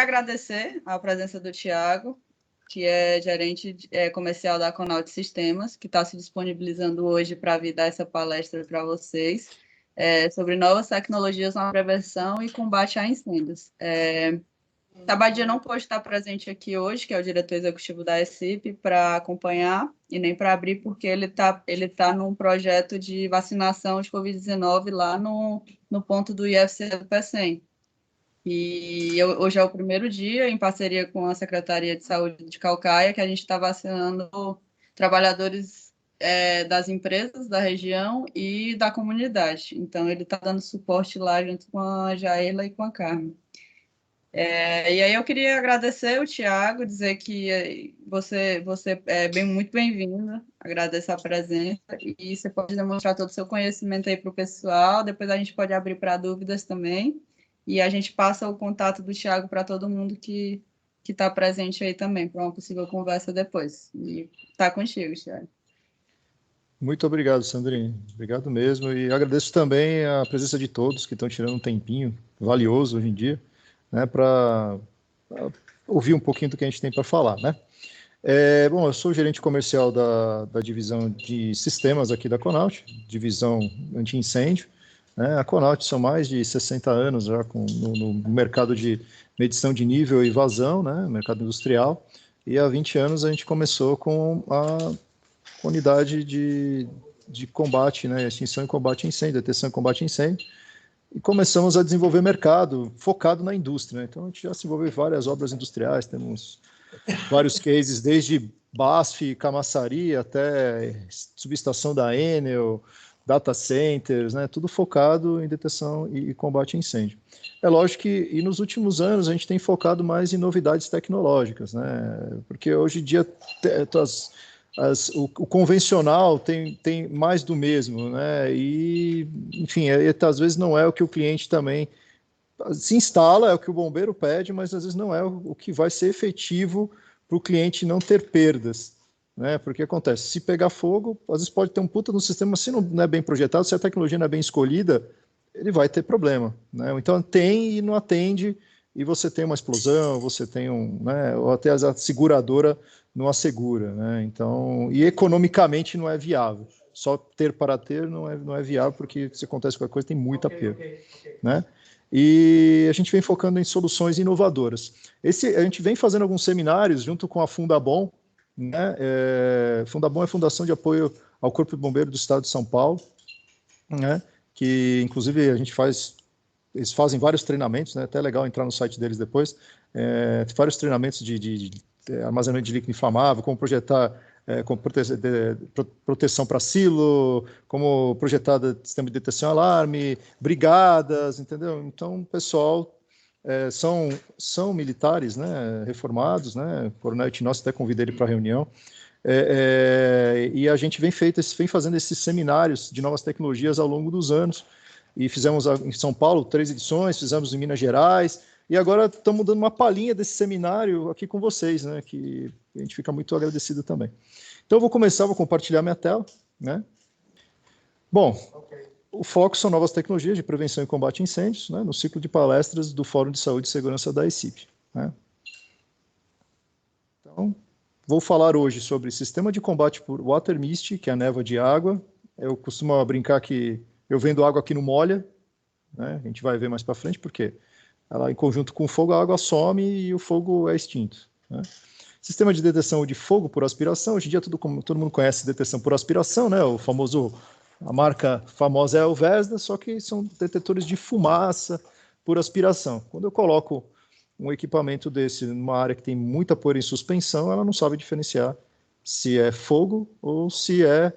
agradecer a presença do Thiago, que é gerente comercial da Conaut Sistemas, que está se disponibilizando hoje para vir dar essa palestra para vocês, sobre novas tecnologias na prevenção e combate a incêndios. Sabadia não pôde estar presente aqui hoje, que é o diretor executivo da ECIP, para acompanhar e nem para abrir, porque ele tá num projeto de vacinação de Covid-19 lá no ponto do IFC do PECEM. E hoje é o primeiro dia, em parceria com a Secretaria de Saúde de Caucaia, que a gente está vacinando trabalhadores das empresas da região e da comunidade. Então, ele está dando suporte lá junto com a Jaela e com a Carmen. E aí eu queria agradecer o Thiago, dizer que você é muito bem-vindo, agradeço a presença, e você pode demonstrar todo o seu conhecimento aí para o pessoal, depois a gente pode abrir para dúvidas também, e a gente passa o contato do Thiago para todo mundo que está presente aí também, para uma possível conversa depois. E está contigo, Thiago. Muito obrigado, Sandrine. Obrigado mesmo, e agradeço também a presença de todos que estão tirando um tempinho valioso hoje em dia, né, para ouvir um pouquinho do que a gente tem para falar, né? Bom, eu sou o gerente comercial da divisão de sistemas aqui da Conaut, divisão anti-incêndio, né? A Conaut são mais de 60 anos já no mercado de medição de nível e vazão, né, mercado industrial, e há 20 anos a gente começou com a unidade de combate, né, extinção e combate a incêndio, detecção e combate a incêndio, e começamos a desenvolver mercado focado na indústria, né? Então a gente já desenvolveu várias obras industriais, temos vários cases, desde BASF, Camaçari, até subestação da Enel, data centers, né? Tudo focado em detecção e combate a incêndio. É lógico que, e nos últimos anos, a gente tem focado mais em novidades tecnológicas, né? Porque hoje em dia o convencional tem mais do mesmo, né? E, enfim, às vezes não é o que o cliente também se instala, é o que o bombeiro pede, mas às vezes não é o que vai ser efetivo para o cliente não ter perdas, né? Porque acontece, se pegar fogo, às vezes pode ter um puta no sistema, se não é bem projetado, se a tecnologia não é bem escolhida, ele vai ter problema, né? Então tem e não atende, e você tem uma explosão, você tem né, ou até a seguradora não assegura, né? Então, e economicamente não é viável. Só ter para ter não é viável, porque se acontece qualquer coisa tem muita perda, né? E a gente vem focando em soluções inovadoras. A gente vem fazendo alguns seminários junto com a Fundabom, né? Fundabom é a Fundação de Apoio ao Corpo de Bombeiro do Estado de São Paulo, né? Que inclusive eles fazem vários treinamentos, né? Até é legal entrar no site deles depois, vários treinamentos de armazenamento de líquido inflamável, como projetar com proteção para silo, como projetar sistema de detecção e alarme, brigadas, entendeu? Então, o pessoal são militares, né, reformados, né? O Coronel Tinócio até convidei ele para a reunião, e a gente vem fazendo esses seminários de novas tecnologias ao longo dos anos, e fizemos em São Paulo 3 edições, fizemos em Minas Gerais, e agora estamos dando uma palhinha desse seminário aqui com vocês, né, que a gente fica muito agradecido também. Então eu vou compartilhar minha tela, né? Bom, o foco são novas tecnologias de prevenção e combate a incêndios, né, no ciclo de palestras do Fórum de Saúde e Segurança da ECIP, né? Então, vou falar hoje sobre sistema de combate por water mist, que é a névoa de água. Eu costumo brincar que eu vendo água aqui no molha, né? A gente vai ver mais para frente, porque ela, em conjunto com o fogo, a água some e o fogo é extinto, né? Sistema de detecção de fogo por aspiração. Hoje em dia todo mundo conhece detecção por aspiração, né? A marca famosa é o Vesda, só que são detetores de fumaça por aspiração. Quando eu coloco um equipamento desse numa área que tem muita poeira em suspensão, ela não sabe diferenciar se é fogo ou se é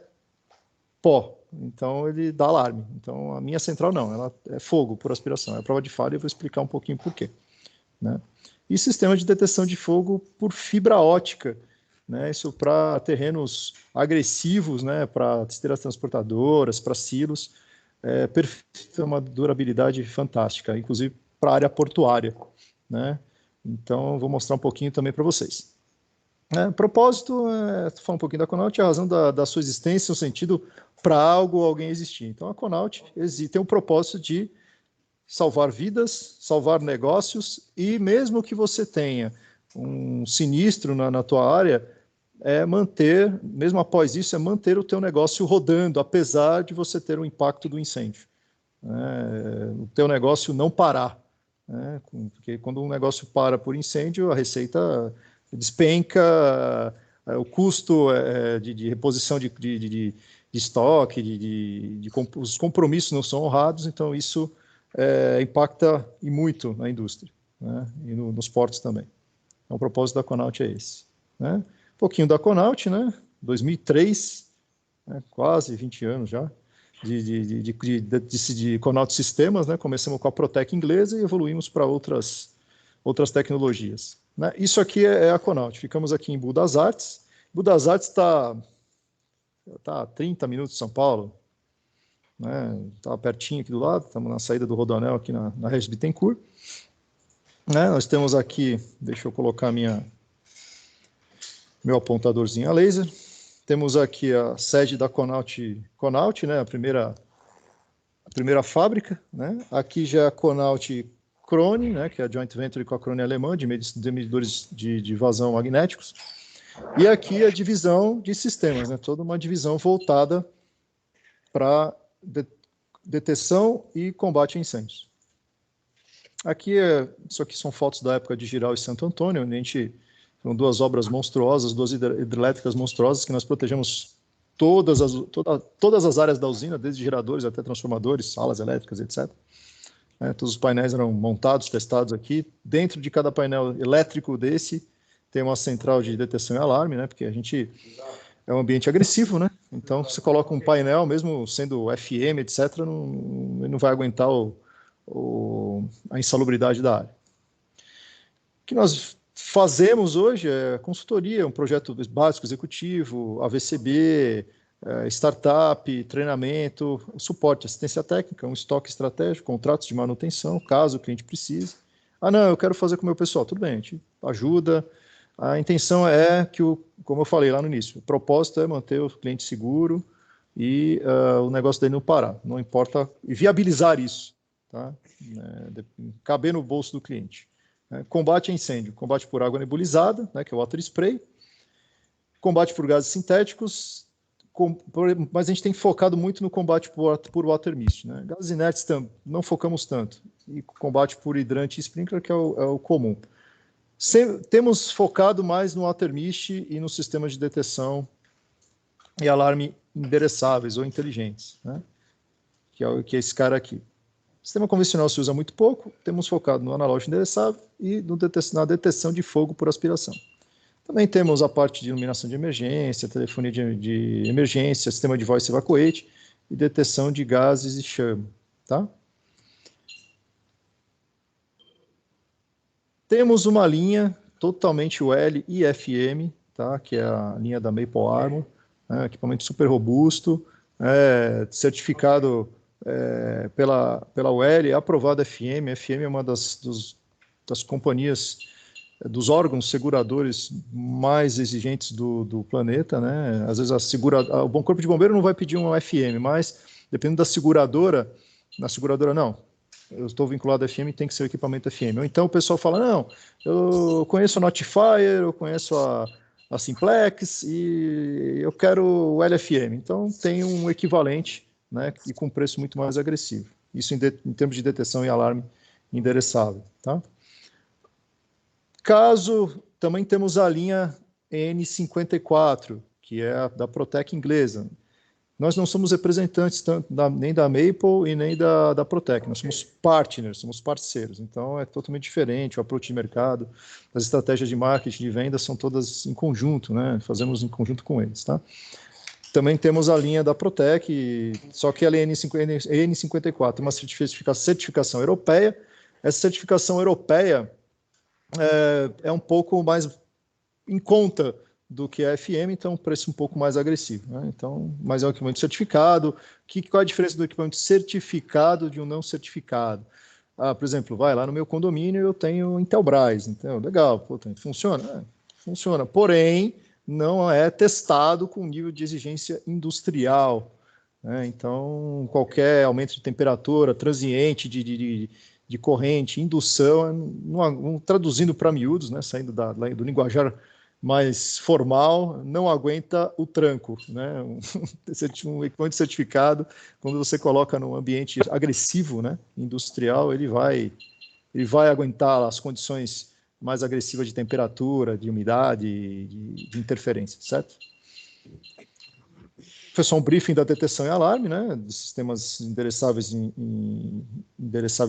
pó. Então ele dá alarme. Então a minha central não, ela é fogo por aspiração. É a prova de falha e eu vou explicar um pouquinho por quê, né? E sistema de detecção de fogo por fibra ótica, né? Isso para terrenos agressivos, né? Para esteiras transportadoras, para silos, é uma durabilidade fantástica, inclusive para a área portuária, né? Então vou mostrar um pouquinho também para vocês. Propósito, falar um pouquinho da Conaut, a razão da sua existência, o sentido para alguém existir. Então a Conaut tem o propósito de salvar vidas, salvar negócios, e mesmo que você tenha um sinistro na tua área, manter, mesmo após isso, manter o teu negócio rodando, apesar de você ter o impacto do incêndio. O teu negócio não parar. Porque quando um negócio para por incêndio, a receita despenca, o custo de reposição de estoque, os compromissos não são honrados, então isso impacta e muito na indústria, né? E nos portos também. Então, o propósito da Conaut é esse. Né? Um pouquinho da Conaut, né? 2003, quase 20 anos já, de Conaut Sistemas, né? Começamos com a Protec inglesa e evoluímos para outras tecnologias. Né? Isso aqui é a Conaut. Ficamos aqui em Budas Artes. Budas Artes está a 30 minutos de São Paulo, né? Está pertinho aqui do lado, estamos na saída do Rodoanel, aqui na Regis Bittencourt. Né? Nós temos aqui, deixa eu colocar meu apontadorzinho a laser. Temos aqui a sede da Conaut, né? a primeira fábrica. Né? Aqui já é a Conaut Krone, né? Que é a joint venture com a Krone alemã, de medidores de vazão magnéticos. E aqui a divisão de sistemas, né? Toda uma divisão voltada para detecção e combate a incêndios. Aqui, isso aqui são fotos da época de Giral e Santo Antônio, onde são duas obras monstruosas, duas hidrelétricas monstruosas, que nós protegemos todas as áreas da usina, desde geradores até transformadores, salas elétricas, etc. Todos os painéis eram montados, testados aqui. Dentro de cada painel elétrico desse, tem uma central de detecção e alarme, né? Porque a gente é um ambiente agressivo, né? Então, você coloca um painel, mesmo sendo FM, etc., não vai aguentar a insalubridade da área. O que nós fazemos hoje é consultoria, um projeto básico executivo, AVCB, startup, treinamento, suporte, assistência técnica, um estoque estratégico, contratos de manutenção, caso o cliente precise. Não, eu quero fazer com o meu pessoal. Tudo bem, a gente ajuda. A intenção é que, como eu falei lá no início, o propósito é manter o cliente seguro e o negócio dele não parar. Não importa, e viabilizar isso. Tá? Caber no bolso do cliente. Combate a incêndio, combate por água nebulizada, né, que é o water spray, combate por gases sintéticos, mas a gente tem focado muito no combate por water mist. Né? Gases inertes não focamos tanto, e combate por hidrante e sprinkler, que é o comum. Temos focado mais no water mist e no sistema de detecção e alarme endereçáveis ou inteligentes, né? que é esse cara aqui. Sistema convencional se usa muito pouco, temos focado no analógico endereçável e na detecção de fogo por aspiração. Também temos a parte de iluminação de emergência, telefonia de emergência, sistema de voice evacuate e detecção de gases e chama. Tá? Temos uma linha totalmente UL e FM, tá? Que é a linha da Maple Armor, equipamento super robusto, certificado pela UL, aprovado FM. A FM é uma das companhias, dos órgãos seguradores mais exigentes do planeta, né? Às vezes o Corpo de Bombeiro não vai pedir um FM, mas dependendo da seguradora, na seguradora não. Eu estou vinculado a FM, tem que ser o equipamento FM. Ou então o pessoal fala, não, eu conheço a Notifier, eu conheço a Simplex e eu quero o LFM. Então tem um equivalente, né, e com preço muito mais agressivo. Isso em termos de detecção e alarme endereçável. Tá? Também temos a linha N54, que é a da Protec inglesa. Nós não somos representantes nem da Maple e nem da Protec, nós somos partners, somos parceiros, então é totalmente diferente, o approach de mercado, as estratégias de marketing, de venda são todas em conjunto, né? Fazemos em conjunto com eles. Tá? Também temos a linha da Protec, só que ela é N54, uma certificação europeia. Essa certificação europeia é um pouco mais em conta do que a FM, então um preço um pouco mais agressivo. Né? Então, mas é um equipamento certificado. Qual é a diferença do equipamento certificado de um não certificado? Por exemplo, vai lá no meu condomínio, eu tenho Intelbras, então, legal, funciona? Funciona, porém, não é testado com nível de exigência industrial. né? Então, qualquer aumento de temperatura, transiente de corrente, indução, traduzindo para miúdos, né? Saindo do linguajar mais formal, não aguenta o tranco, né? Um equipamento certificado, quando você coloca num ambiente agressivo, né? Industrial, ele vai aguentar as condições mais agressivas de temperatura, de umidade, de interferência, certo? Foi só um briefing da detecção e alarme, né, de sistemas endereçáveis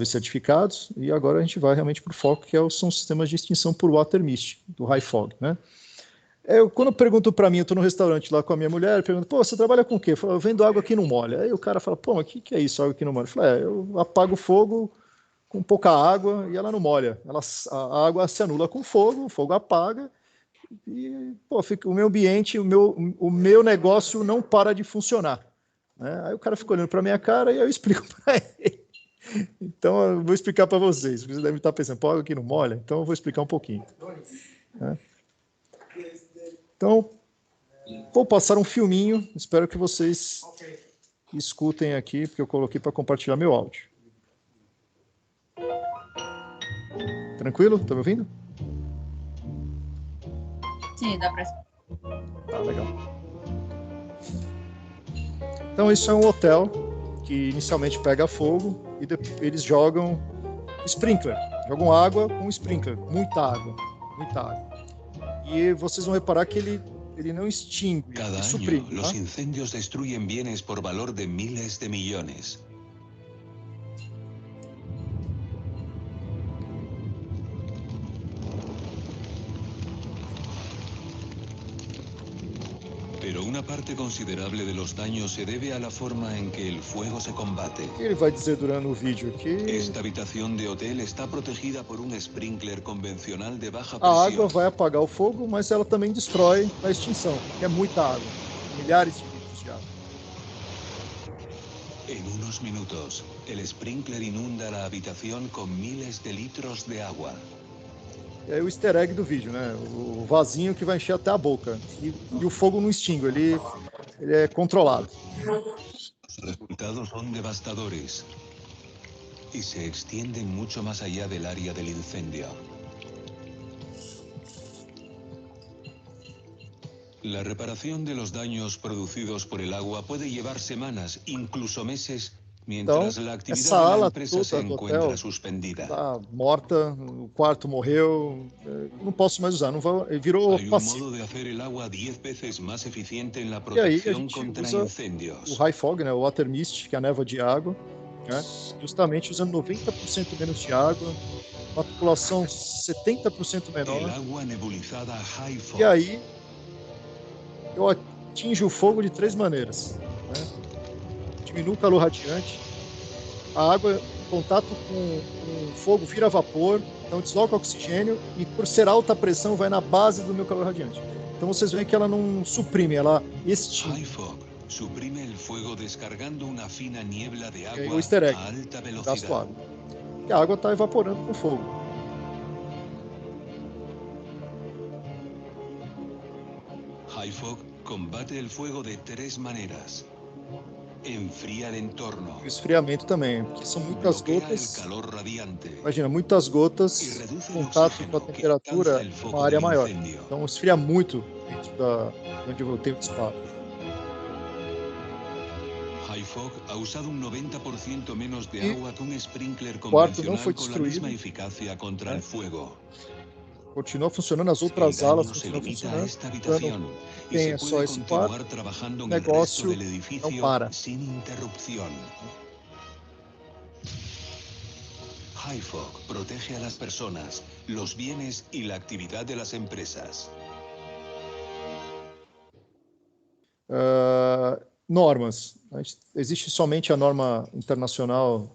certificados, e agora a gente vai realmente para o foco, que são sistemas de extinção por water mist, do high fog, né? Quando pergunto para mim, eu estou no restaurante lá com a minha mulher, pergunto, pô, você trabalha com o quê? Eu falo, eu vendo água que não molha. Aí o cara fala, pô, mas o que é isso, água que não molha? Eu falo, eu apago o fogo com pouca água e ela não molha. A água se anula com o fogo apaga, e pô, o meu ambiente, o meu negócio não para de funcionar, né? Aí o cara fica olhando para minha cara e eu explico para ele. Então eu vou explicar para vocês. Vocês devem estar pensando, pô, água que não molha? Então eu vou explicar um pouquinho, né? Então, vou passar um filminho, espero que vocês escutem aqui, porque eu coloquei para compartilhar meu áudio. Tranquilo? Tá me ouvindo? Sim, dá para. Tá, legal. Então, isso é um hotel que inicialmente pega fogo e eles jogam sprinkler, jogam água com sprinkler, muita água. E vocês vão reparar que ele não extingue, Cada ele año, suprime, los tá? incendios destruyen bienes por valor de miles de millones. Pero una parte considerable de los daños se debe a la forma en que el fuego se combate. O que ele vai dizer durante o vídeo aqui? Esta habitación de hotel está protegida por un sprinkler convencional de baja A água presión. vai apagar o fogo, mas ela também destrói a extinção, que é muita água, milhares de litros de água. En unos minutos, el sprinkler inunda la habitación con miles de litros de agua. E aí o easter egg do vídeo, né? O vasinho que vai encher até a boca. E o fogo não extingue, ele é controlado. Los resultados son devastadores y se extienden mucho más allá del área del incendio. La reparación de los daños producidos por el agua puede llevar semanas, incluso meses, mientras la actividad de la empresa se encuentra suspendida. Está morta, o quarto morreu, não posso mais usar, não vai, virou Hay un passivo. modo de hacer el agua 10 veces más eficiente en la E aí a protección gente contra usa incendios. o high fog, né, o water mist, que é a névoa de água, né, justamente usando 90% menos de água, uma população 70% El menor, agua nebulizada high fog. e aí eu atinjo o fogo de 3 maneiras, né? Diminuo o calor radiante, a água em contato com o fogo vira vapor, então desloca o oxigênio e por ser alta pressão vai na base do meu calor radiante. Então vocês veem que ela não suprime, ela extingue. High fog suprime el fuego descargando una fina niebla de E aí agua o easter egg, a alta gasto velocidad. água. E a água está evaporando com o fogo. High fog combate el fuego de 3 maneras. Enfría el entorno, O esfriamento também, porque são muitas bloquea el gotas. calor radiante Imagina, muitas gotas, y reduce el contato com a oxígeno que temperatura, alcanza el uma foco área del maior. incendio. Então esfria muito dentro de onde eu tenho disparo. High fog ha usado un 90% menos de Y agua que un sprinkler cuarto no fue convencional con la misma destruido. eficacia contra el fuego. Continua funcionando, as El outras alas daño se continuam limita a funcionando. esta Então, habitación y tem se só puede esse quarto, continuar trabajando o en el resto negócio del não edificio para. sin interrupción. High fog protege a las personas, los bienes y la actividad de las empresas. Normas. Existe somente a norma internacional,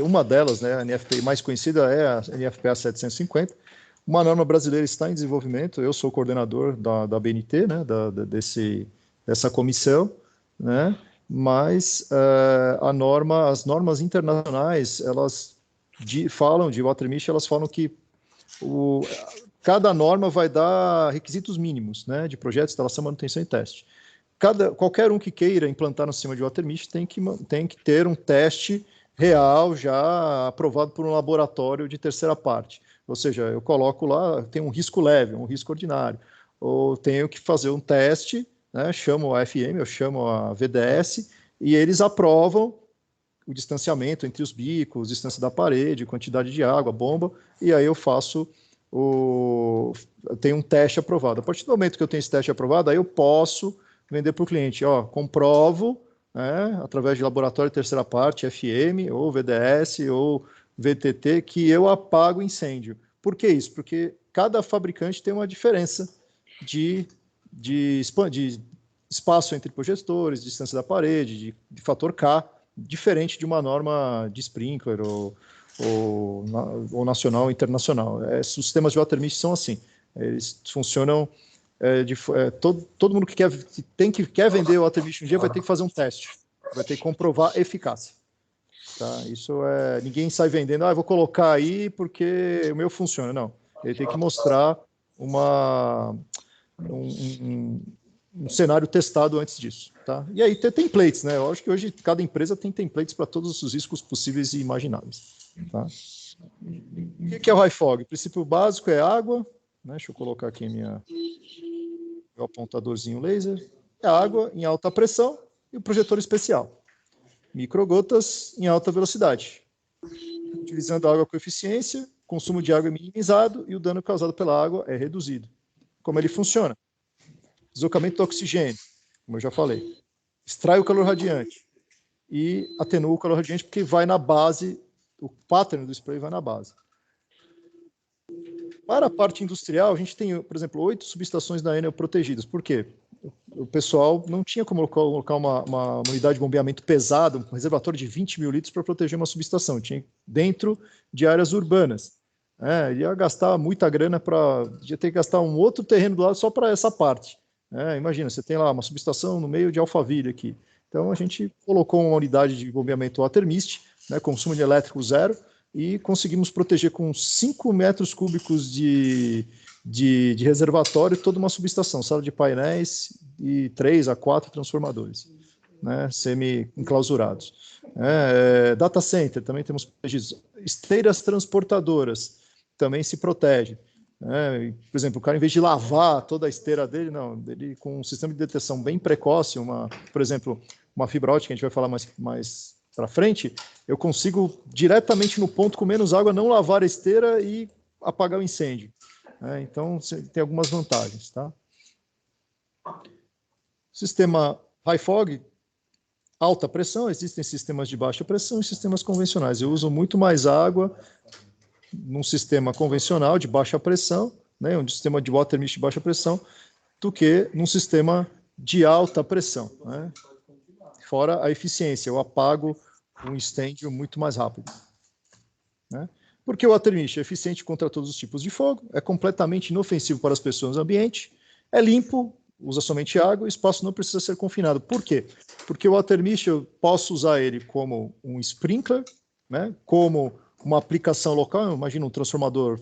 uma delas, né, a NFPA mais conhecida é a NFPA 750. Uma norma brasileira está em desenvolvimento, eu sou o coordenador da BNT, né, dessa comissão, né, mas as normas internacionais, elas falam de water mist, elas falam que cada norma vai dar requisitos mínimos, né, de projeto, instalação, manutenção e teste. qualquer um que queira implantar no sistema de Watermist tem que ter um teste real já aprovado por um laboratório de terceira parte. Ou seja, eu coloco lá, tem um risco leve, um risco ordinário, ou tenho que fazer um teste, né, chamo a FM, eu chamo a VDS, e eles aprovam o distanciamento entre os bicos, distância da parede, quantidade de água, bomba, e aí eu tenho um teste aprovado. A partir do momento que eu tenho esse teste aprovado, aí eu posso vender para o cliente, comprovo, né, através de laboratório de terceira parte, FM, ou VDS, ou VTT, que eu apago incêndio. Por que isso? Porque cada fabricante tem uma diferença de espaço entre projetores, distância da parede, de fator K, diferente de uma norma de sprinkler ou nacional ou internacional. Os sistemas de Watermist são assim, eles funcionam... todo mundo que quer vender o Watermist um dia vai ter que fazer um teste, vai ter que comprovar eficácia. Tá? Isso ninguém sai vendendo, eu vou colocar aí porque o meu funciona. Não, ele tem que mostrar um cenário testado antes disso. Tá? E aí tem templates, né? Eu acho que hoje cada empresa tem templates para todos os riscos possíveis e imagináveis. Tá? O que é o high fog? O princípio básico é água, né? Deixa eu colocar aqui meu apontadorzinho laser. É água em alta pressão e o projetor especial. Microgotas em alta velocidade. Utilizando água com eficiência, consumo de água é minimizado e o dano causado pela água é reduzido. Como ele funciona? Deslocamento do oxigênio, como eu já falei. Extrai o calor radiante e atenua o calor radiante porque vai na base, o pattern do spray vai na base. Para a parte industrial, a gente tem, por exemplo, 8 subestações da Enel protegidas. Por quê? O pessoal não tinha como colocar uma unidade de bombeamento pesada, um reservatório de 20 mil litros para proteger uma subestação. Tinha dentro de áreas urbanas. Ia gastar muita grana ia ter que gastar um outro terreno do lado só para essa parte. Imagina, você tem lá uma subestação no meio de Alphaville aqui. Então, a gente colocou uma unidade de bombeamento Watermist, né, consumo de elétrico zero, e conseguimos proteger com 5 metros cúbicos de reservatório toda uma subestação, sala de painéis e 3 a 4 transformadores, né, semi-enclausurados. Data center, também temos protegidos. Esteiras transportadoras, também se protege. Por exemplo, o cara, em vez de lavar toda a esteira dele, não, ele com um sistema de detecção bem precoce, por exemplo, uma fibra ótica, a gente vai falar mais para frente, eu consigo diretamente no ponto com menos água não lavar a esteira e apagar o incêndio. Então, tem algumas vantagens. Tá? Sistema high fog, alta pressão, existem sistemas de baixa pressão e sistemas convencionais. Eu uso muito mais água num sistema convencional de baixa pressão, né, um sistema de Watermist de baixa pressão, do que num sistema de alta pressão. Né? Fora a eficiência, eu apago um incêndio muito mais rápido. Né? Porque o Watermist é eficiente contra todos os tipos de fogo, é completamente inofensivo para as pessoas no ambiente, é limpo, usa somente água, o espaço não precisa ser confinado. Por quê? Porque o Watermist eu posso usar ele como um sprinkler, né, como uma aplicação local, imagina um transformador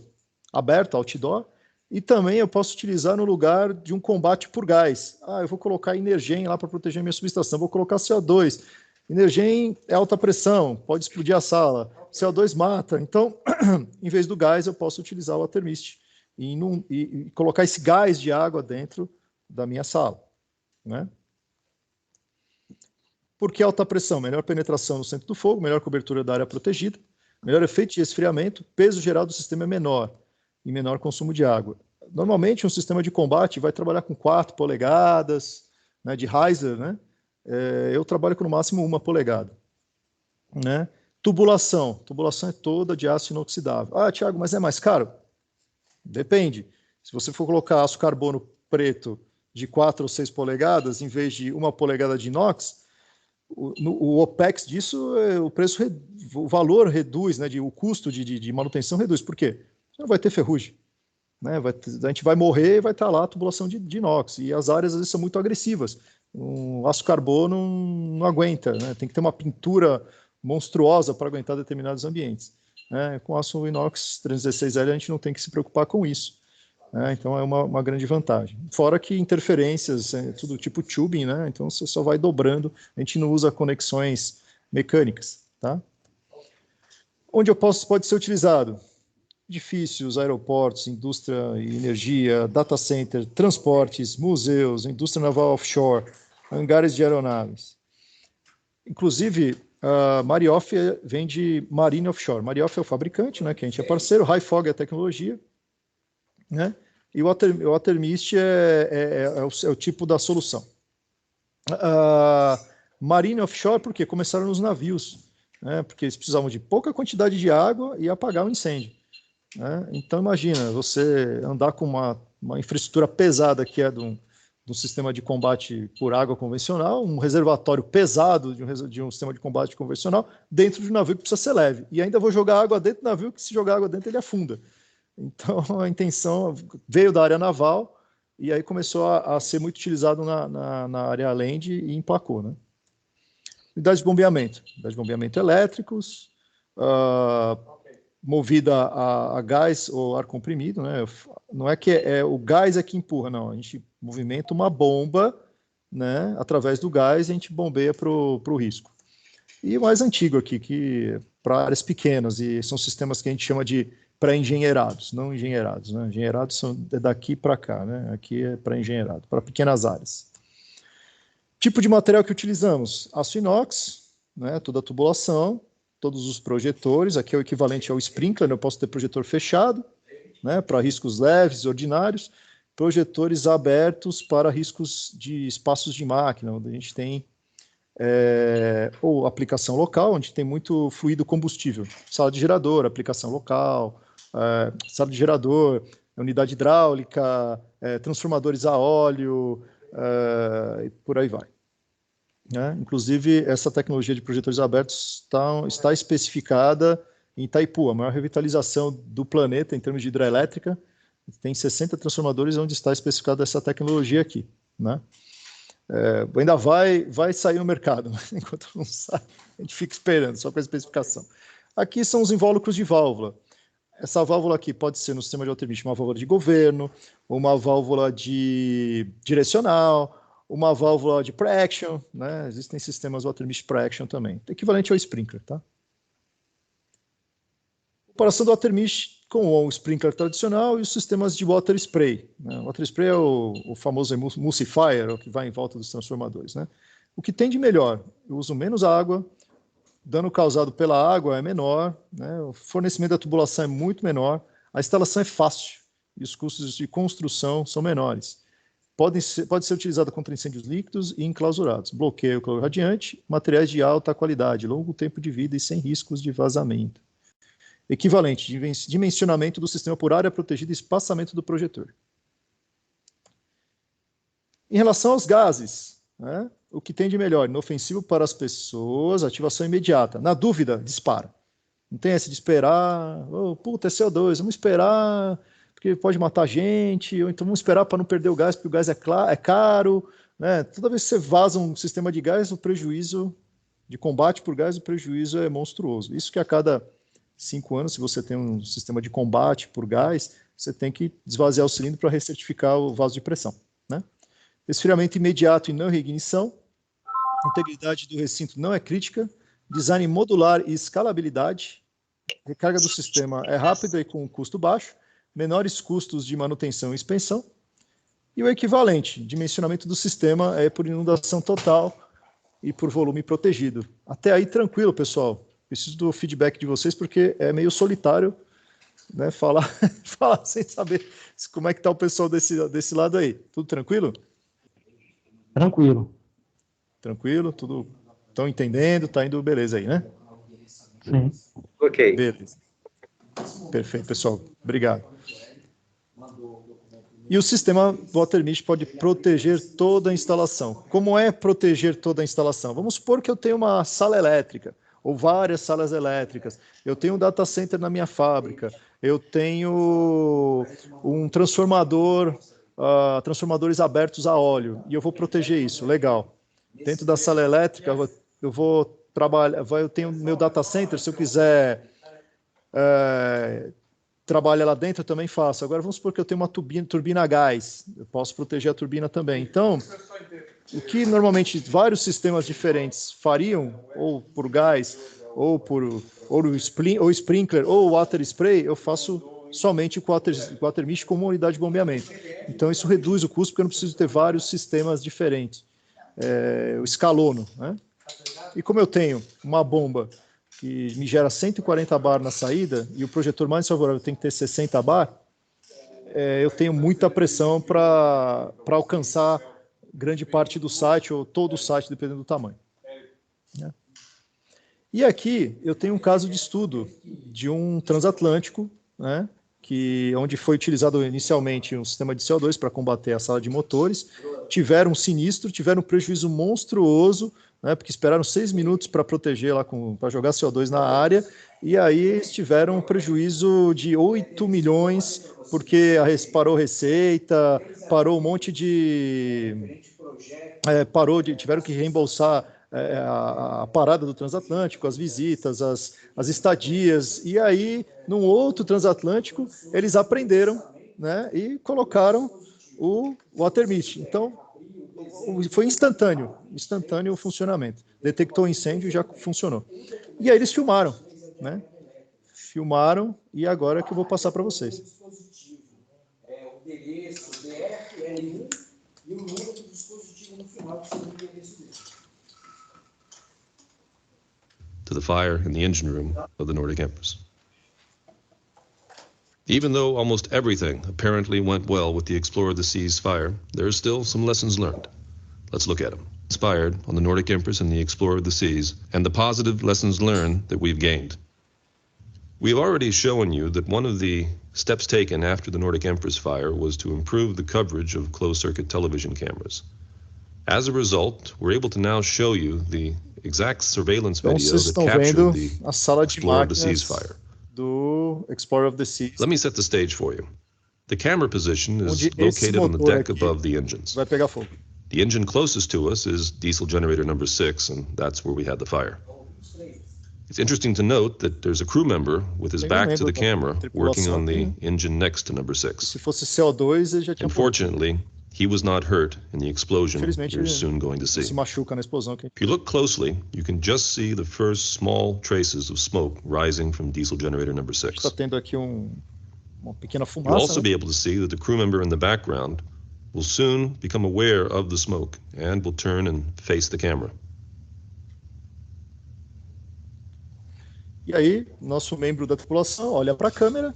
aberto, outdoor, e também eu posso utilizar no lugar de um combate por gás. Eu vou colocar Energen lá para proteger minha subestação, vou colocar CO2. Energen é alta pressão, pode explodir a sala, CO2 mata. Então, em vez do gás, eu posso utilizar o Watermist e colocar esse gás de água dentro da minha sala. Né? Por que alta pressão? Melhor penetração no centro do fogo, melhor cobertura da área protegida, melhor efeito de esfriamento, peso geral do sistema é menor e menor consumo de água. Normalmente, um sistema de combate vai trabalhar com 4 polegadas, né, de riser, né? Eu trabalho com no máximo 1 polegada. Né? Tubulação é toda de aço inoxidável. Thiago, mas é mais caro? Depende. Se você for colocar aço carbono preto de 4 ou 6 polegadas, em vez de 1 polegada de inox, o OPEX disso, o valor reduz, né, o custo de manutenção reduz. Por quê? Você não vai ter ferrugem. Né? A gente vai morrer e vai estar lá a tubulação de inox. E as áreas, às vezes, são muito agressivas. O aço carbono não aguenta. Né? Tem que ter uma pintura monstruosa para aguentar determinados ambientes. Com aço inox 316L, a gente não tem que se preocupar com isso. né? Então é uma grande vantagem. Fora que interferências, tudo tipo tubing, né? Então você só vai dobrando, a gente não usa conexões mecânicas, tá? Onde pode ser utilizado? Edifícios, aeroportos, indústria e energia, data center, transportes, museus, indústria naval offshore, hangares de aeronaves. Inclusive, a Marioff vende Marine Offshore. Marioff é o fabricante, né, que a gente é parceiro, Highfog é a tecnologia, né, e o Watermist é o tipo da solução. Marine Offshore, por quê? Começaram nos navios, né, porque eles precisavam de pouca quantidade de água e apagar o incêndio. Né? Então, imagina, você andar com uma infraestrutura pesada que é de um sistema de combate por água convencional, um reservatório pesado de um sistema de combate convencional, dentro de um navio que precisa ser leve. E ainda vou jogar água dentro do navio, que se jogar água dentro ele afunda. Então, a intenção veio da área naval e aí começou a ser muito utilizado na área land e emplacou. Né? Unidades de bombeamento elétricos, movida a gás ou ar comprimido, né? Não é que o gás é que empurra, não. A gente movimenta uma bomba, né? Através do gás a gente bombeia para o risco. E o mais antigo aqui, que para áreas pequenas, e são sistemas que a gente chama de pré-engenheirados, não engenheirados. Né? Engenheirados são daqui para cá, né? Aqui é pré-engenheirado, para pequenas áreas. Tipo de material que utilizamos? Aço inox, né? Toda a tubulação, todos os projetores, aqui é o equivalente ao sprinkler, eu posso ter projetor fechado, né, para riscos leves, ordinários, projetores abertos para riscos de espaços de máquina, onde a gente tem ou aplicação local, onde tem muito fluido combustível, sala de gerador, aplicação local, sala de gerador, unidade hidráulica, transformadores a óleo, e por aí vai. Né? Inclusive, essa tecnologia de projetores abertos está especificada em Itaipu, a maior revitalização do planeta em termos de hidrelétrica. Tem 60 transformadores onde está especificada essa tecnologia aqui. Né? Ainda vai sair no mercado, mas enquanto não sai, a gente fica esperando, só com a especificação. Aqui são os invólucros de válvula. Essa válvula aqui pode ser no sistema de Watermist uma válvula de governo, uma válvula de direcional, uma válvula de pre-action, né? Existem sistemas Watermist pre-action também, equivalente ao sprinkler, tá? Comparação do Watermist com o sprinkler tradicional e os sistemas de water spray. Né? O water spray é o famoso emulsifier, o que vai em volta dos transformadores, né? O que tem de melhor? Eu uso menos água, dano causado pela água é menor, né? O fornecimento da tubulação é muito menor, a instalação é fácil e os custos de construção são menores. Pode ser utilizada contra incêndios líquidos e enclausurados, bloqueio calor radiante, materiais de alta qualidade, longo tempo de vida e sem riscos de vazamento. Equivalente, dimensionamento do sistema por área protegida e espaçamento do projetor. Em relação aos gases, né, o que tem de melhor? Inofensivo para as pessoas, ativação imediata. Na dúvida, dispara. Não tem esse de esperar, puta, é CO2, vamos esperar, porque pode matar a gente, ou então vamos esperar para não perder o gás, porque o gás é caro. Né? Toda vez que você vaza um sistema de gás, o prejuízo de combate por gás, o prejuízo é monstruoso. Isso que a cada 5 anos, se você tem um sistema de combate por gás, você tem que esvaziar o cilindro para recertificar o vaso de pressão. Né? Esfriamento imediato e não reignição, integridade do recinto não é crítica, design modular e escalabilidade, recarga do sistema é rápida e com custo baixo, menores custos de manutenção e expensão, e o equivalente, dimensionamento do sistema é por inundação total e por volume protegido. Até aí, tranquilo, pessoal. Preciso do feedback de vocês, porque é meio solitário, né, falar sem saber como é que está o pessoal desse lado aí. Tudo tranquilo? Tranquilo. Tranquilo? Tudo estão entendendo? Está indo beleza aí, né? Sim. Ok. Beleza. Perfeito, pessoal. Obrigado. E o sistema Watermist pode proteger toda a instalação. Como é proteger toda a instalação? Vamos supor que eu tenho uma sala elétrica, ou várias salas elétricas. Eu tenho um data center na minha fábrica. Eu tenho um transformador, transformadores abertos a óleo, e eu vou proteger isso. Legal. Dentro da sala elétrica, eu vou trabalhar, eu tenho meu data center, se eu quiser trabalha lá dentro, eu também faço. Agora vamos supor que eu tenho uma turbina a gás, eu posso proteger a turbina também. Então, o que normalmente vários sistemas diferentes fariam, ou por gás, ou sprinkler, ou water spray, eu faço somente com water mesh como unidade de bombeamento. Então isso reduz o custo, porque eu não preciso ter vários sistemas diferentes. Eu escalono, né? E como eu tenho uma bomba que me gera 140 bar na saída, e o projetor mais favorável tem que ter 60 bar, eu tenho muita pressão para alcançar grande parte do site, ou todo o site, dependendo do tamanho. Né? E aqui eu tenho um caso de estudo de um transatlântico, né, onde foi utilizado inicialmente um sistema de CO2 para combater a sala de motores, tiveram um sinistro, tiveram um prejuízo monstruoso, né, porque esperaram 6 minutos para proteger lá, para jogar CO2 na área, e aí eles tiveram um prejuízo de 8 milhões, porque parou receita, parou um monte de... tiveram que reembolsar a parada do transatlântico, as visitas, as estadias, e aí, num outro transatlântico, eles aprenderam, né, e colocaram o water mesh. Então, foi instantâneo o funcionamento. Detectou incêndio e já funcionou. E aí eles filmaram, né? Filmaram, e agora é que eu vou passar para vocês. O endereço, DFL1 e o número do dispositivo no final, que seria o endereço dele. To the fire in the engine room of the Nordic Empress. Even though almost everything apparently went well with the Explorer of the Seas fire, there are still some lessons learned. Let's look at them. Inspired on the Nordic Empress and the Explorer of the Seas, and the positive lessons learned that we've gained. We've already shown you that one of the steps taken after the Nordic Empress fire was to improve the coverage of closed-circuit television cameras. As a result, we're able to now show you the exact surveillance video that captured the Explorer of the Seas fire. Do Explorer of the Seas. Let me set the stage for you. The camera position is located on the deck above the engines. Vai pegar fogo. The engine closest to us is diesel generator number 6, and that's where we had the fire. It's interesting to note that there's a crew member with his back to the camera working on the engine next to number 6. Se fosse CO2, ele já tinha. Unfortunately, he was not hurt in the explosion you're soon going to see. Se machuca na explosão. If you look closely, you can just see the first small traces of smoke rising from diesel generator number 6. Está tendo aqui uma pequena fumaça. You'll also be able to see that the crew member in the background will soon become aware of the smoke and will turn and face the camera. E aí, nosso membro da tripulação olha para a câmera.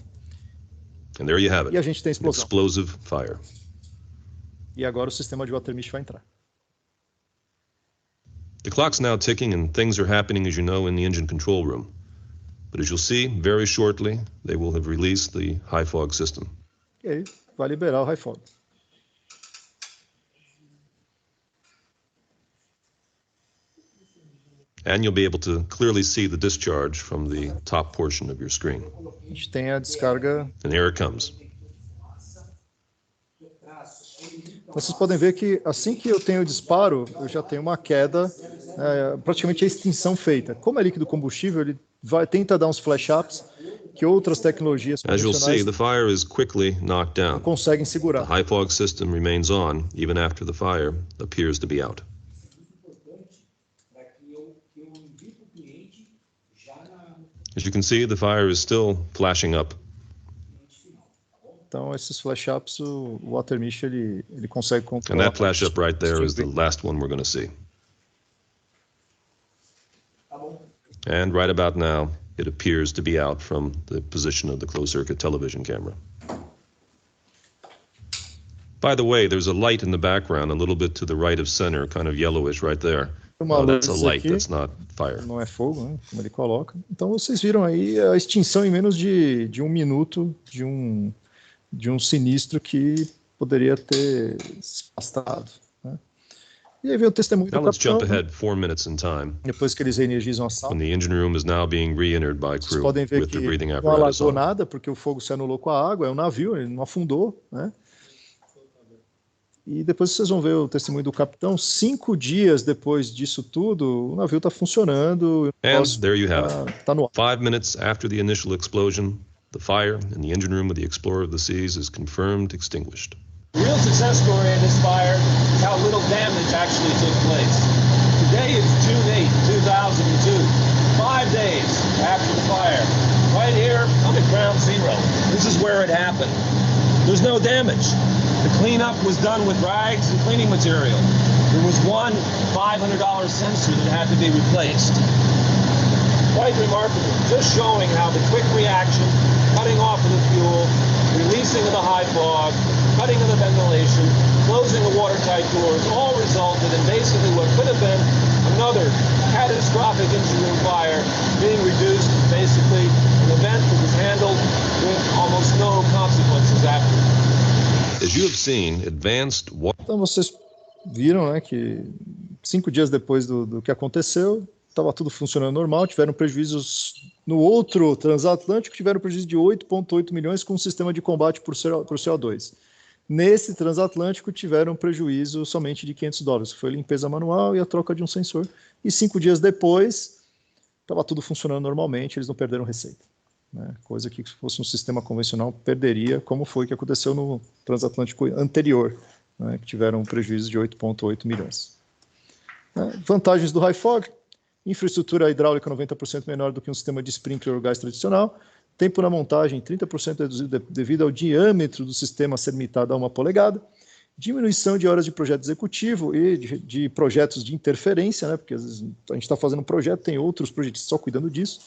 And there you have it. E a gente tem explosão. Explosive fire. E agora o sistema de water mesh vai entrar. The clock's now ticking and things are happening, as you know, in the engine control room. But as you'll see, very shortly, they will have released the high fog system. E aí, vai liberar o high fog. And you'll be able to clearly see the discharge from the top portion of your screen. A gente tem a descarga. And here it comes. Vocês podem ver que assim que eu tenho o disparo, eu já tenho uma queda, praticamente a extinção feita. Como é líquido combustível, ele tenta dar uns flash-ups que outras tecnologias convencionais the fire is quickly knocked down. Conseguem segurar. The high fog system remains on even after the fire appears to be out. As you can see, the fire is still flashing up. Então, esses flash-ups, o water mesh, ele consegue controlar. And that flash up right there is the last one we're going to see. And right about now, it appears to be out from the position of the closed-circuit television camera. By the way, there's a light in the background, a little bit to the right of center, kind of yellowish right there. Oh, that's a light, that's not fire. Não é fogo, né, como ele coloca. Então vocês viram aí a extinção em menos de um minuto de um sinistro que poderia ter se afastado. Né? E aí vem o testemunho do let's capitão. Jump ahead 4 minutes in time. Depois que eles reenergizam a sala. When the engine room is now being re-entered by Vocês crew podem ver with the que breathing não apparatus alagou on. nada porque o fogo se anulou com a água. É um navio, ele não afundou, né? E depois vocês vão ver o testemunho do capitão. 5 dias depois disso tudo, o navio está funcionando. And there you have it. Tá no ar. 5 minutes after the initial explosion, The fire in the engine room of the Explorer of the Seas is confirmed extinguished. The real success story in this fire is how little damage actually took place. Today is June 8, 2002, 5 days after the fire. Right here, I'm at ground zero. This is where it happened. There's no damage. The cleanup was done with rags and cleaning material. There was one $500 sensor that had to be replaced. Quite remarkable, just showing how the quick reaction, cutting off of the fuel, releasing of the high fog, cutting of the ventilation, closing the watertight doors, all resulted in basically what could have been another catastrophic engine room fire being reduced to basically an event that was handled with almost no consequences after. As you have seen, advanced water... Então vocês viram, né, que 5 dias depois do que aconteceu, estava tudo funcionando normal, tiveram prejuízos no outro transatlântico, tiveram prejuízo de 8,8 milhões com um sistema de combate por CO2. Nesse transatlântico tiveram prejuízo somente de $500, que foi limpeza manual e a troca de um sensor. E 5 dias depois, estava tudo funcionando normalmente, eles não perderam receita. Né? Coisa que se fosse um sistema convencional perderia, como foi que aconteceu no transatlântico anterior, né, que tiveram um prejuízo de 8,8 milhões. Vantagens do high fog: infraestrutura hidráulica 90% menor do que um sistema de sprinkler ou gás tradicional, tempo na montagem 30% reduzido devido ao diâmetro do sistema ser limitado a 1 polegada, diminuição de horas de projeto executivo e de projetos de interferência, né, porque às vezes a gente está fazendo um projeto, tem outros projetos só cuidando disso,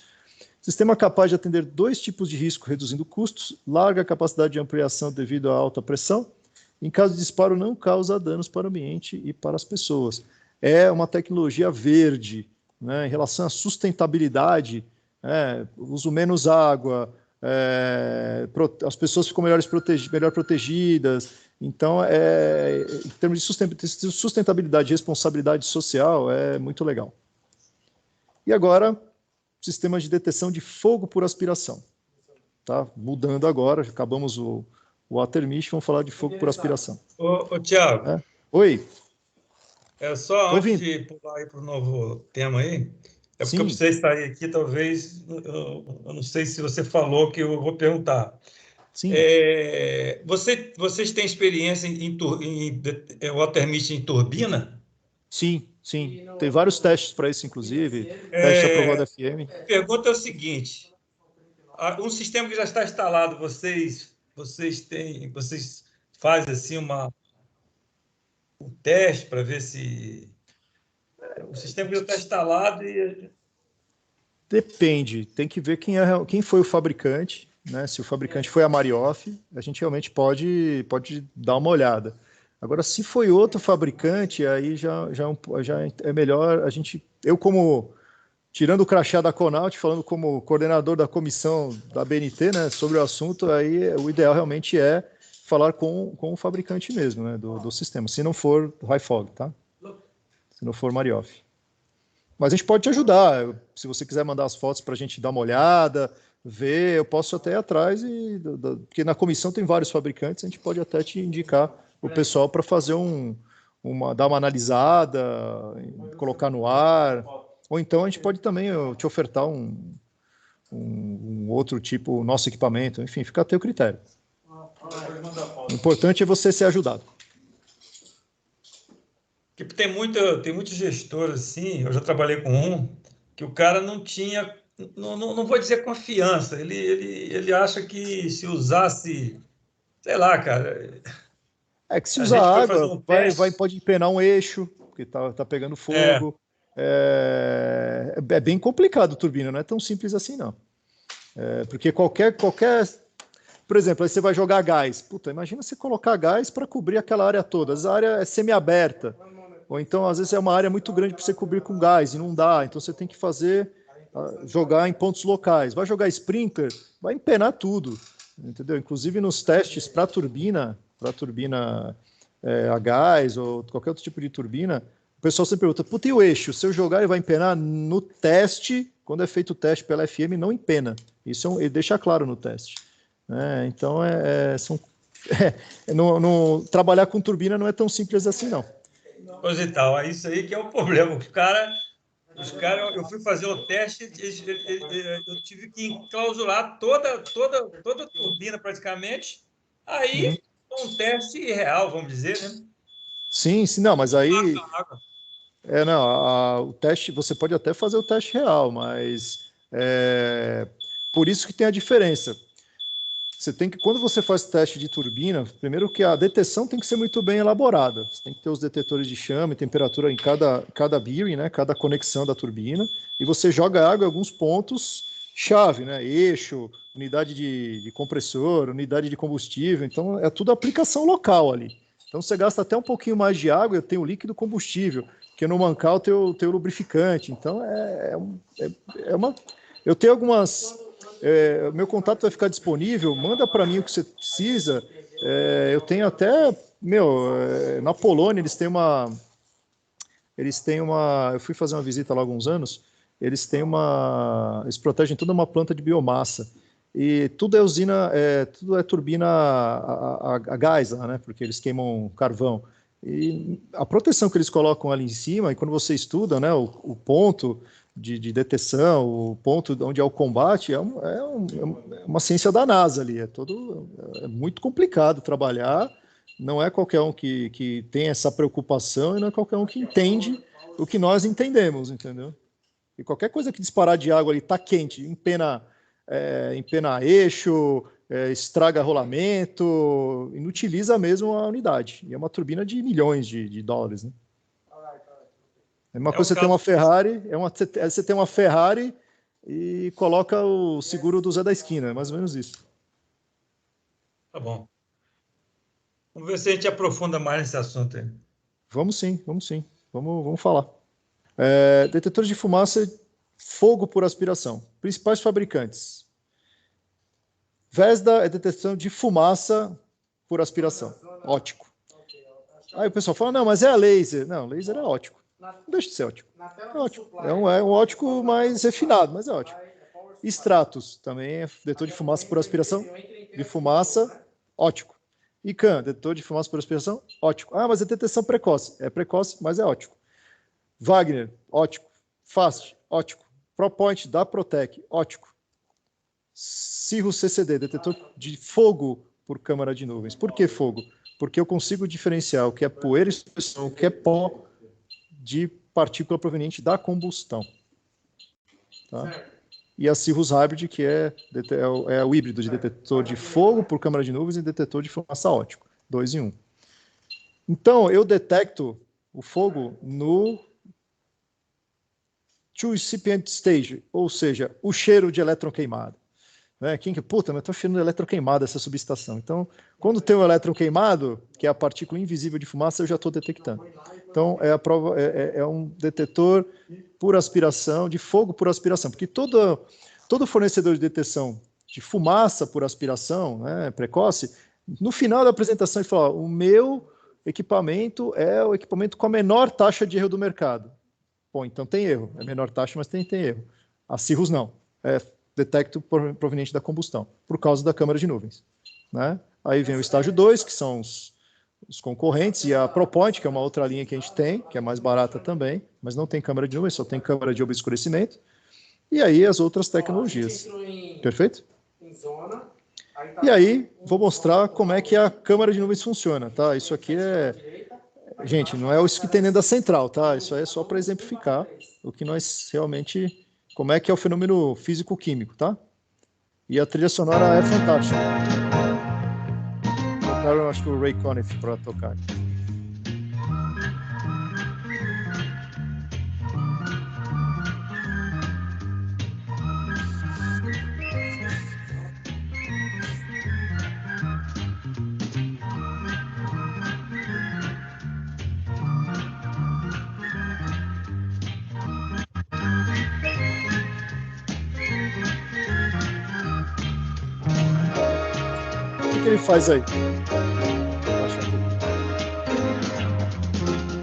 sistema capaz de atender 2 tipos de risco, reduzindo custos, larga capacidade de ampliação devido à alta pressão, em caso de disparo não causa danos para o ambiente e para as pessoas. É uma tecnologia verde, né, em relação à sustentabilidade, uso menos água, as pessoas ficam melhor protegidas. Então, em termos de sustentabilidade e responsabilidade social, é muito legal. E agora, sistemas de detecção de fogo por aspiração. Tá mudando agora, acabamos o Watermish, vamos falar de fogo por aspiração. Ô Thiago. Oi. Só antes de pular aí para o novo tema aí, porque Sim. eu precisei sair aqui, talvez, eu não sei se você falou, que eu vou perguntar. Sim. Vocês têm experiência em Watermish em turbina? Sim. Tem vários testes para isso, inclusive. Teste aprovado FM. A pergunta é o seguinte: um sistema que já está instalado, vocês fazem assim um teste para ver se o sistema que já está instalado e... Depende, tem que ver quem foi o fabricante, né? Se o fabricante foi a Marioff, a gente realmente pode dar uma olhada. Agora, se foi outro fabricante, aí já é melhor eu como, tirando o crachá da Conault, falando como coordenador da comissão da BNT, né, sobre o assunto, aí o ideal realmente é falar com o fabricante mesmo, né, do sistema, se não for high fog, tá? Se não for Marioff. Mas a gente pode te ajudar, se você quiser mandar as fotos para a gente dar uma olhada, ver, eu posso até ir atrás, porque na comissão tem vários fabricantes, a gente pode até te indicar o pessoal para fazer dar uma analisada, colocar no ar, ou então a gente pode também te ofertar um outro tipo, nosso equipamento, enfim, fica a teu critério. O importante é você ser ajudado. Tem muito gestor assim, eu já trabalhei com um, que o cara não tinha, não vou dizer confiança, ele acha que se usasse, sei lá, cara... que se usar água, pode empenar um eixo, porque tá pegando fogo. É bem complicado a turbina, não é tão simples assim, não. Porque qualquer... Por exemplo, aí você vai jogar gás. Puta, imagina você colocar gás para cobrir aquela área toda. Essa área é semi-aberta. Ou então, às vezes, é uma área muito grande para você cobrir com gás e não dá. Então, você tem que jogar em pontos locais. Vai jogar sprinkler, vai empenar tudo. Entendeu? Inclusive, nos testes para turbina a gás ou qualquer outro tipo de turbina, o pessoal sempre pergunta, puta, e o eixo? Se eu jogar, ele vai empenar? No teste, quando é feito o teste pela FM, não empena. Isso ele deixa claro no teste. Então, trabalhar com turbina não é tão simples assim, não. Pois e tal, é isso aí que é o problema. O cara Os caras, eu fui fazer o teste, eu tive que enclausurar toda a turbina praticamente. Aí, um teste real, vamos dizer, né? Sim, não, mas aí... o teste, você pode até fazer o teste real, mas por isso que tem a diferença. Você tem que, quando você faz teste de turbina, primeiro que a detecção tem que ser muito bem elaborada. Você tem que ter os detetores de chama e temperatura em cada bearing, né, cada conexão da turbina, e você joga água em alguns pontos chave, né, eixo, unidade de compressor, unidade de combustível. Então é tudo aplicação local ali. Então você gasta até um pouquinho mais de água, eu tenho líquido combustível, que no mancal tem o lubrificante. Então eu tenho algumas... meu contato vai ficar disponível, manda para mim o que você precisa. Eu tenho até, na Polônia eles têm uma, eu fui fazer uma visita lá há alguns anos, eles protegem toda uma planta de biomassa, e tudo é usina, tudo é turbina a gás lá, né, porque eles queimam carvão, e a proteção que eles colocam ali em cima, e quando você estuda, né, o ponto de detecção, o ponto onde é o combate, é uma ciência da NASA ali, é muito complicado trabalhar, não é qualquer um que tem essa preocupação e não é qualquer um que entende o que nós entendemos, entendeu? E qualquer coisa que disparar de água ali está quente, empena eixo, estraga rolamento, inutiliza mesmo a unidade. E é uma turbina de milhões de dólares, né? É uma coisa, você tem uma Ferrari, você tem uma Ferrari e coloca o seguro do Zé da Esquina, é mais ou menos isso. Tá bom. Vamos ver se a gente aprofunda mais nesse assunto aí. Vamos sim. Vamos falar. Detetores de fumaça, fogo por aspiração. Principais fabricantes. Vesda é detecção de fumaça por aspiração. Ótico. Aí o pessoal fala, não, mas é a laser. Não, laser é ótico. Não deixa de ser ótico. É ótico. É um ótico mais refinado, mas é ótico. Stratos também é detetor de fumaça por aspiração de fumaça, ótico. ICANN, detetor de fumaça por aspiração, ótico. Ah, mas é detecção precoce. É precoce, mas é ótico. Wagner, ótico. FAST, ótico. ProPoint da Protec, ótico. Cirrus CCD, detetor de fogo por câmara de nuvens. Por que fogo? Porque eu consigo diferenciar o que é poeira e suspensão, o que é pó de partícula proveniente da combustão. Tá? E a Cirrus Hybrid, que é o híbrido de detetor de fogo por câmara de nuvens e detetor de fumaça ótico, 2 em 1. Então, eu detecto o fogo no two incipient stage, ou seja, o cheiro de elétron queimado. Né? Puta, mas estou cheirando elétron queimado essa subestação. Então, quando tem o elétron queimado, que é a partícula invisível de fumaça, eu já estou detectando. Então, é um detetor por aspiração, de fogo por aspiração, porque todo fornecedor de detecção de fumaça por aspiração, né, precoce, no final da apresentação ele fala, o meu equipamento é o equipamento com a menor taxa de erro do mercado. Bom, então tem erro, é menor taxa, mas tem erro. A Cirrus não, detecto proveniente da combustão, por causa da câmara de nuvens. Né? Aí vem o estágio 2, que são os concorrentes, e a ProPoint, que é uma outra linha que a gente tem, que é mais barata também, mas não tem câmara de nuvens, só tem câmara de obscurecimento. E aí as outras tecnologias. Perfeito? E aí vou mostrar como é que a câmara de nuvens funciona. Tá? Isso aqui gente, não é isso que tem dentro da central, tá? Isso aí é só para exemplificar o que nós realmente... Como é que é o fenômeno físico-químico, tá? E a trilha sonora é fantástica. Botaram, acho que o Ray Conniff para tocar. O que ele faz aí?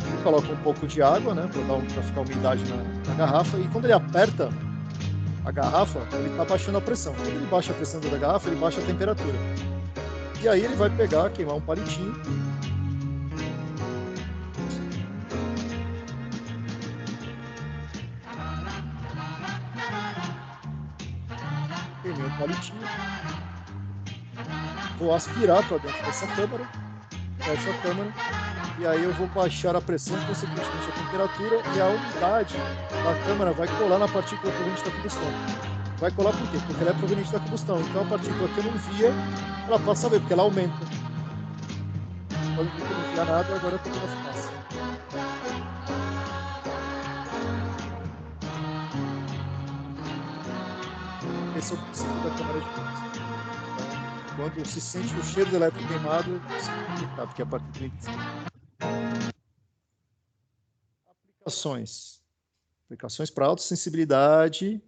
Ele coloca um pouco de água, né, para ficar umidade na garrafa, e quando ele aperta a garrafa, ele está baixando a pressão. Quando ele baixa a pressão da garrafa, ele baixa a temperatura. E aí ele vai queimar um palitinho. palitinho, vou aspirar para dentro dessa câmara, fecho a câmara, e aí eu vou baixar a pressão, consequentemente a temperatura, e a umidade da câmara vai colar na partícula proveniente da combustão. Vai colar por quê? Porque ela é proveniente da combustão. Então a partícula que eu não via, ela passa a ver, porque ela aumenta. Pode ver que eu não via nada, agora eu estou vendo a fumaça. Esse é o princípio da câmara de fumaça. Então, quando se sente o cheiro do elétron queimado, você tem que detectar, porque é a partícula de aplicações para autossensibilidade,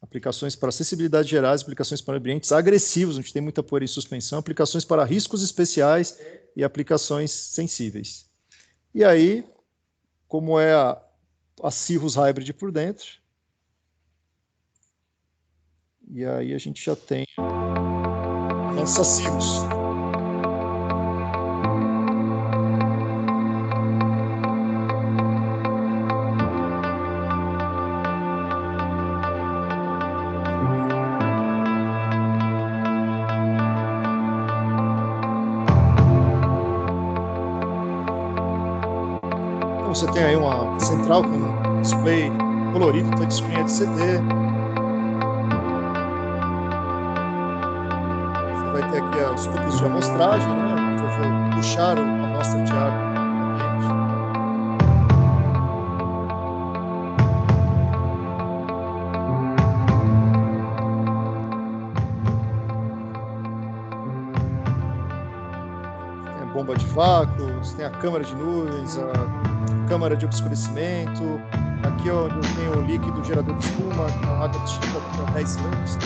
aplicações para acessibilidade gerais, aplicações para ambientes agressivos, onde tem muita poeira em suspensão, aplicações para riscos especiais e aplicações sensíveis. E aí, como é a Cirrus Hybrid por dentro, e aí a gente já tem a nossa Cirrus. Você tem aí uma central com display colorido, touchscreen LCD. Você vai ter aqui os tubos de amostragem, né? Eu vou puxar a amostra de água. Tem a bomba de vácuo, você tem a câmara de nuvens, a câmara de obscurecimento, aqui onde eu tenho o líquido gerador de espuma, que é uma água distinta para 10 anos.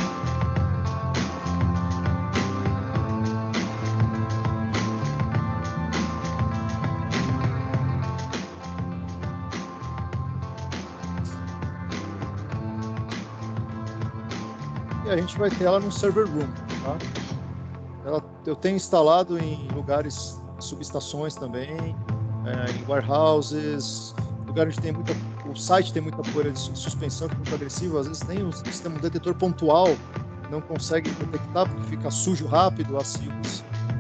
E a gente vai ter ela no server room, tá? Eu tenho instalado em lugares, subestações também, em warehouses, lugar onde tem o site tem muita poeira de suspensão, que é muito agressiva, às vezes nem o sistema, um detetor pontual não consegue detectar porque fica sujo rápido, assim,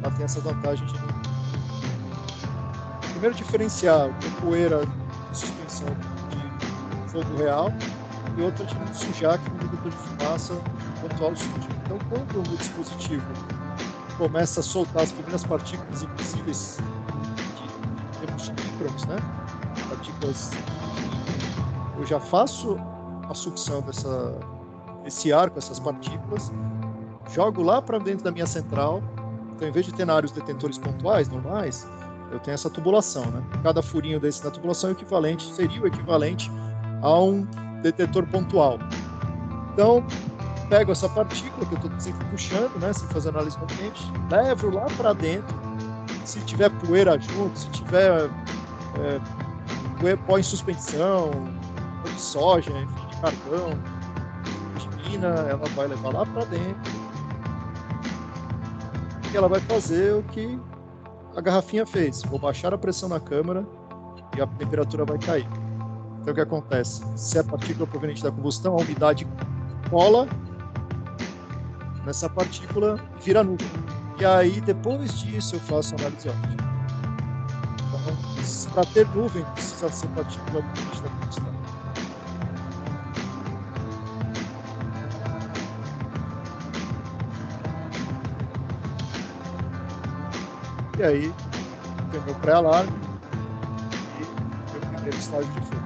ela tem essa vantagem de primeiro diferenciar a poeira de suspensão de fogo real e outra de não sujar, que é um detetor de fumaça pontual de sujo. Então, quando o dispositivo começa a soltar as primeiras partículas invisíveis, microns, né? Partículas. Eu já faço a sucção desse ar com essas partículas, jogo lá para dentro da minha central. Então, em vez de ter na área os detentores pontuais normais, eu tenho essa tubulação, né? Cada furinho desse na tubulação seria o equivalente a um detetor pontual. Então, pego essa partícula que eu estou sempre puxando, né? Sem fazer análise consciente, levo lá para dentro. Se tiver poeira junto, se tiver pó em suspensão, pó de soja, enfim, de carvão, de mina, ela vai levar lá para dentro e ela vai fazer o que a garrafinha fez. Vou baixar a pressão na câmara e a temperatura vai cair. Então o que acontece? Se é partícula proveniente da combustão, a umidade cola nessa partícula e vira nuvem. E aí, depois disso, eu faço análise óptica. Então, para ter nuvem, precisa ser partícula proveniente da combustão. E aí, tem meu pré-alarme e meu primeiro estágio de fogo.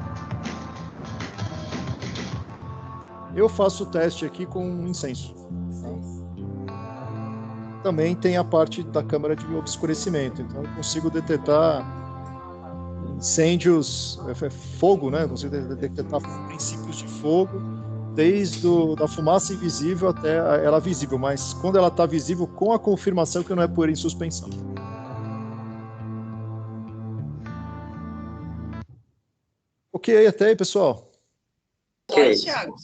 Eu faço o teste aqui com um incenso. Também tem a parte da câmara de obscurecimento, então eu consigo detectar incêndios, fogo, né? Eu consigo detectar princípios de fogo, desde da fumaça invisível até ela visível, mas quando ela está visível, com a confirmação que não é poeira em suspensão. Ok, até aí, pessoal. Ok, Thiago.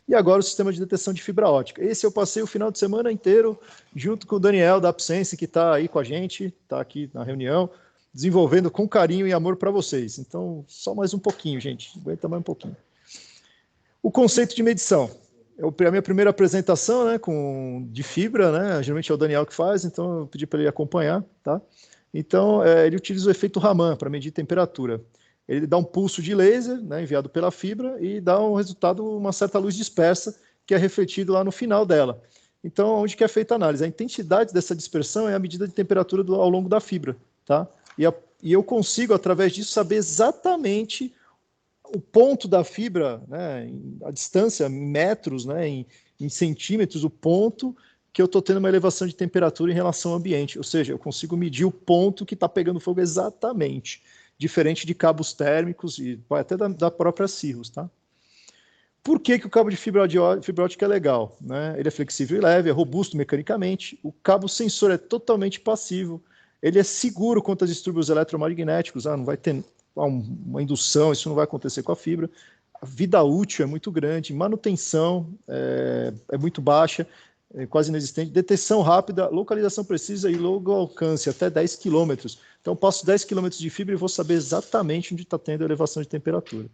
E agora o sistema de detecção de fibra óptica. Esse eu passei o final de semana inteiro junto com o Daniel da AppSense, que está aí com a gente, está aqui na reunião, desenvolvendo com carinho e amor para vocês. Então, só mais um pouquinho, gente. Aguenta mais um pouquinho. O conceito de medição. a minha primeira apresentação, né, de fibra, né, geralmente é o Daniel que faz, então eu pedi para ele acompanhar, tá? Então, ele utiliza o efeito Raman para medir temperatura. Ele dá um pulso de laser, né, enviado pela fibra, e dá um resultado, uma certa luz dispersa, que é refletido lá no final dela. Então, onde que é feita a análise? A intensidade dessa dispersão é a medida de temperatura ao longo da fibra, tá? E eu consigo, através disso, saber exatamente o ponto da fibra, né, a distância, em metros, né, em centímetros, o ponto que eu estou tendo uma elevação de temperatura em relação ao ambiente. Ou seja, eu consigo medir o ponto que está pegando fogo exatamente, diferente de cabos térmicos e até da própria Cirrus, tá? Por que o cabo de fibra ótica é legal? Né? Ele é flexível e leve, é robusto mecanicamente, o cabo sensor é totalmente passivo, ele é seguro contra os distúrbios eletromagnéticos, não vai ter uma indução, isso não vai acontecer com a fibra. A vida útil é muito grande, manutenção é muito baixa, é quase inexistente, detecção rápida, localização precisa e longo alcance, até 10 km. Então, eu passo 10 km de fibra e vou saber exatamente onde está tendo elevação de temperatura.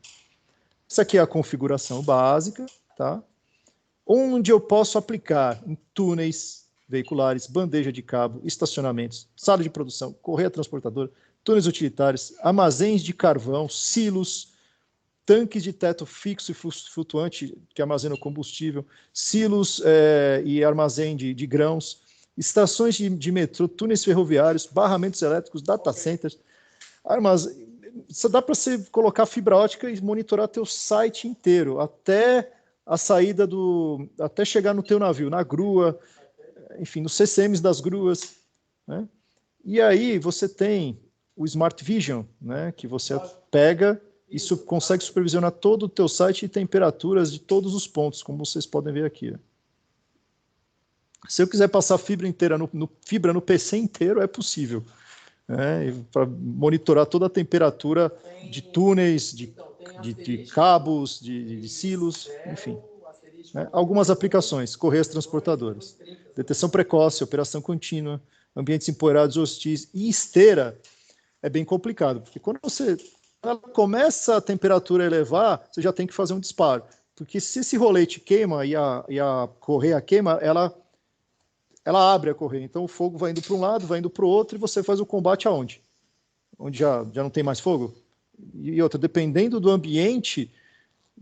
Essa aqui é a configuração básica, tá? Onde eu posso aplicar em túneis veiculares, bandeja de cabo, estacionamentos, sala de produção, correia transportadora, túneis utilitários, armazéns de carvão, silos, tanques de teto fixo e flutuante que armazenam combustível, silos e armazém de grãos, estações de metrô, túneis ferroviários, barramentos elétricos, data centers, armazém. Só dá para você colocar fibra ótica e monitorar teu site inteiro, até a saída até chegar no teu navio, na grua, enfim, nos CCMs das gruas, né? E aí você tem o Smart Vision, né, que você pega e consegue supervisionar todo o teu site e temperaturas de todos os pontos, como vocês podem ver aqui. Se eu quiser passar fibra inteira fibra no PC inteiro, é possível. Para monitorar toda a temperatura de túneis, de cabos, de silos, enfim. Algumas aplicações, correias transportadoras, detecção precoce, operação contínua, ambientes empoeirados hostis e esteira é bem complicado, porque quando ela começa a temperatura a elevar, você já tem que fazer um disparo, porque se esse rolete queima e a correia queima, ela abre a correia, então o fogo vai indo para um lado, vai indo para o outro, e você faz o combate aonde? Onde já não tem mais fogo? E outra, dependendo do ambiente,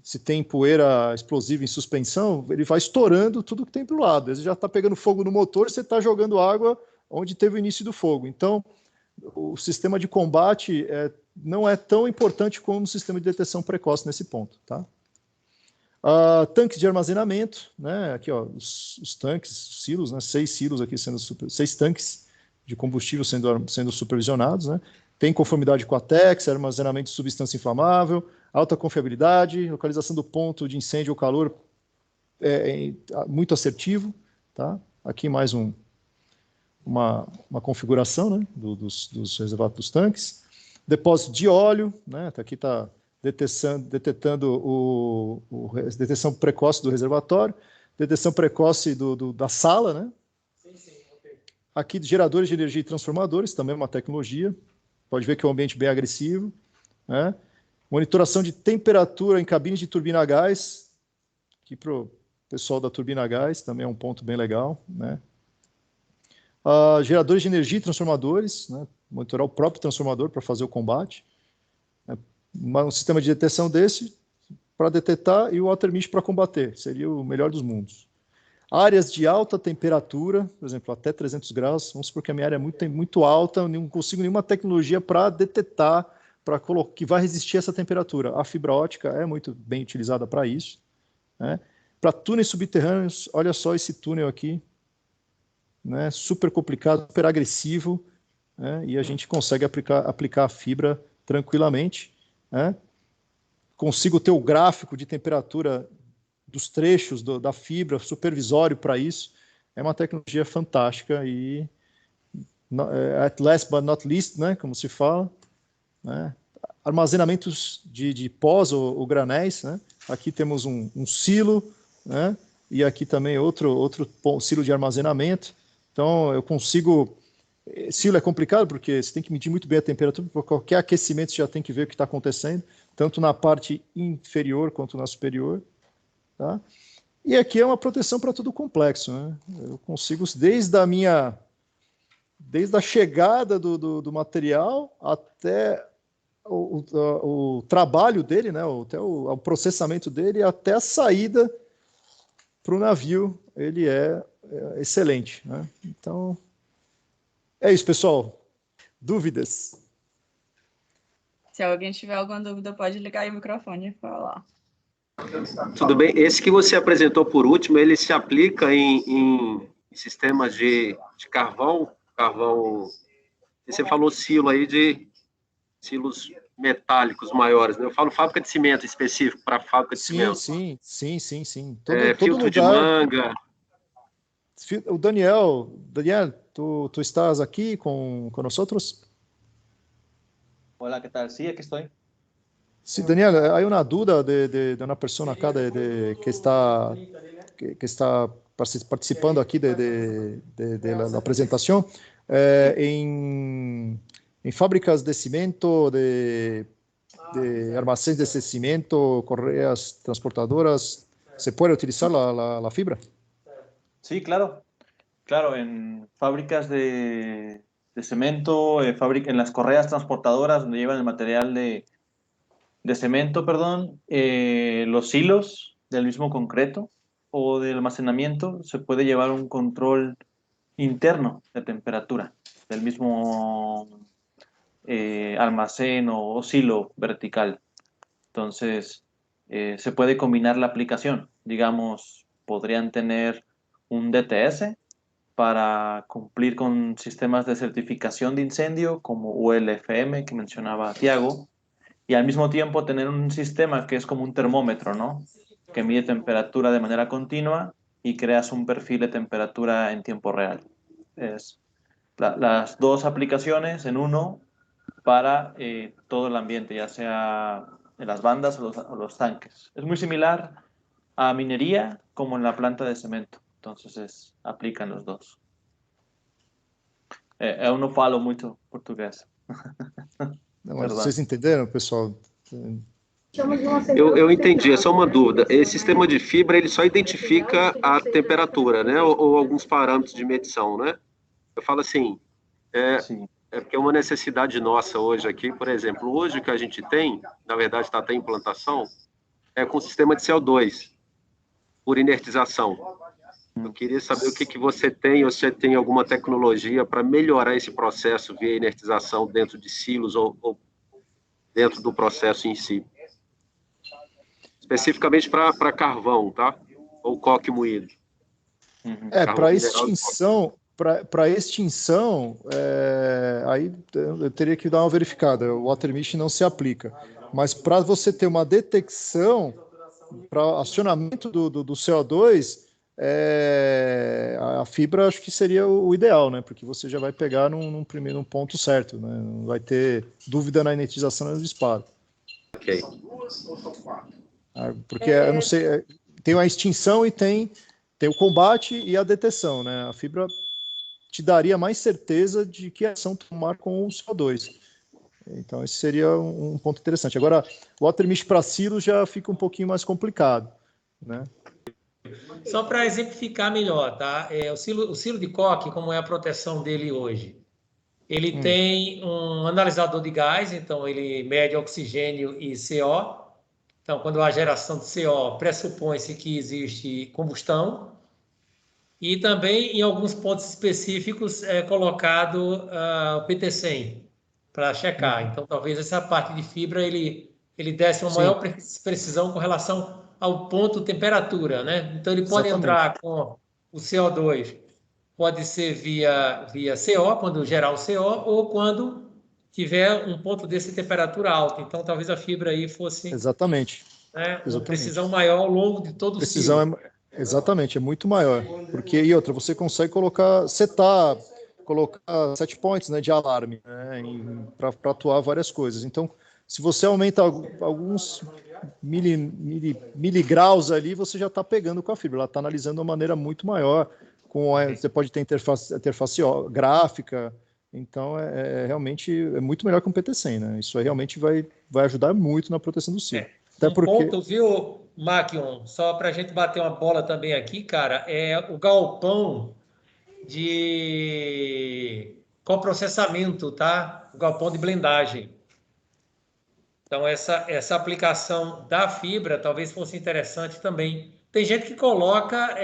se tem poeira explosiva em suspensão, ele vai estourando tudo que tem para o lado. Às vezes já está pegando fogo no motor, você está jogando água onde teve o início do fogo. Então, o sistema de combate não é tão importante como o sistema de detecção precoce nesse ponto, tá? Tanques de armazenamento, né? Aqui, ó, os tanques, os silos, né? 6 silos aqui 6 tanques de combustível sendo supervisionados, né? Tem conformidade com a TEX, armazenamento de substância inflamável, alta confiabilidade, localização do ponto de incêndio ou calor muito assertivo, tá? Aqui mais uma configuração, né? dos reservatórios dos tanques. Depósito de óleo, né? Aqui está detectando detecção precoce do reservatório, detecção precoce da sala, né? Sim, okay. Aqui, geradores de energia e transformadores, também uma tecnologia. Pode ver que é um ambiente bem agressivo, né? Monitoração de temperatura em cabines de turbina a gás, aqui para o pessoal da turbina a gás, também é um ponto bem legal, né? Geradores de energia e transformadores, né? Monitorar o próprio transformador para fazer o combate. Um sistema de detecção desse para detectar e o watermesh para combater, seria o melhor dos mundos. Áreas de alta temperatura, por exemplo, até 300 graus, vamos supor que a minha área é muito alta, não consigo nenhuma tecnologia para detectar, que vai resistir a essa temperatura. A fibra ótica é muito bem utilizada para isso, né? Para túneis subterrâneos, olha só esse túnel aqui, né? Super complicado, super agressivo, né? E a gente consegue aplicar a fibra tranquilamente, né? Consigo ter o gráfico de temperatura dos trechos da fibra, supervisório para isso. É uma tecnologia fantástica e, at last but not least, né, como se fala, né, armazenamentos de pós ou granéis, né? Aqui temos um silo, né, e aqui também outro silo de armazenamento. Então, eu consigo... Silo é complicado porque você tem que medir muito bem a temperatura, porque qualquer aquecimento você já tem que ver o que está acontecendo, tanto na parte inferior quanto na superior, tá? E aqui é uma proteção para tudo complexo, né? Eu consigo, desde a chegada do material até o trabalho dele, né? Até o processamento dele, até a saída para o navio, ele é excelente, né? Então, é isso, pessoal. Dúvidas? Se alguém tiver alguma dúvida, pode ligar aí o microfone e falar. Tudo bem. Esse que você apresentou por último, ele se aplica em sistemas de carvão. Você falou silo aí de silos metálicos maiores, né? Eu falo fábrica de cimento específico para fábrica de cimento. Sim. Todo filtro lugar, de manga. O Daniel, tu estás aqui com nosotros? Hola, ¿qué tal? Sí, aquí estoy. Sí, Daniel, hay una duda de una persona acá que está participando aquí de la presentación. En fábricas de cemento, de almacenes de cemento, correas transportadoras, ¿se puede utilizar la fibra? Sí, claro. Claro, en fábricas de cemento, en las correas transportadoras donde llevan el material de cemento, los hilos del mismo concreto o de almacenamiento, se puede llevar un control interno de temperatura del mismo almacén o silo vertical. Entonces, se puede combinar la aplicación. Digamos, podrían tener un DTS para cumplir con sistemas de certificación de incendio como ULFM que mencionaba Thiago, y al mismo tiempo tener un sistema que es como un termómetro, ¿no? Que mide temperatura de manera continua y creas un perfil de temperatura en tiempo real. Es las dos aplicaciones en uno para todo el ambiente, ya sea en las bandas o los tanques. Es muy similar a minería como en la planta de cemento. Entonces, aplican los dos. Eu não falo muito português. Não, mas vocês entenderam, pessoal? Eu entendi, é só uma dúvida. Esse sistema de fibra, ele só identifica a temperatura, né? Ou alguns parâmetros de medição, né? Eu falo assim, é porque é uma necessidade nossa hoje aqui, por exemplo, hoje o que a gente tem, na verdade está até em implantação, é com sistema de CO2, por inertização. Eu queria saber o que você tem, ou se você tem alguma tecnologia para melhorar esse processo via inertização dentro de silos ou dentro do processo em si. Especificamente para carvão, tá? Ou coque moído. Para extinção, aí eu teria que dar uma verificada. O Watermesh não se aplica. Mas para você ter uma detecção, para acionamento do CO2, a fibra acho que seria o ideal, né? Porque você já vai pegar num primeiro ponto certo, né? Não vai ter dúvida na inertização e no disparo. Ok. Porque eu não sei, tem a extinção e tem o combate e a detecção, né? A fibra te daria mais certeza de que ação tomar com o CO2. Então esse seria um ponto interessante. Agora, o Watermesh para silos já fica um pouquinho mais complicado, né? Só para exemplificar melhor, tá? O silo de coque, como é a proteção dele hoje? Ele tem um analisador de gás, então ele mede oxigênio e CO. Então, quando há geração de CO, pressupõe-se que existe combustão. E também, em alguns pontos específicos, é colocado o PT100 para checar. Então, talvez essa parte de fibra ele desse uma maior precisão com relação ao ponto temperatura, né? Então, ele pode entrar com o CO2, pode ser via CO, quando gerar o CO, ou quando tiver um ponto desse temperatura alta. Então, talvez a fibra aí fosse... Exatamente. Né, uma precisão maior ao longo de todo o ciclo. Exatamente, é muito maior. Porque, e outra, você consegue colocar set points, né, de alarme, né, para atuar várias coisas. Então, se você aumenta alguns miligraus ali, você já está pegando com a fibra. Ela está analisando de uma maneira muito maior. Você pode ter interface gráfica. Então, realmente muito melhor que um PT100, né? Isso aí realmente vai ajudar muito na proteção do silo. Ponto, viu, Maquion, só para a gente bater uma bola também aqui, cara, é o galpão de coprocessamento, tá? O galpão de blendagem. Então, essa aplicação da fibra talvez fosse interessante também. Tem gente que coloca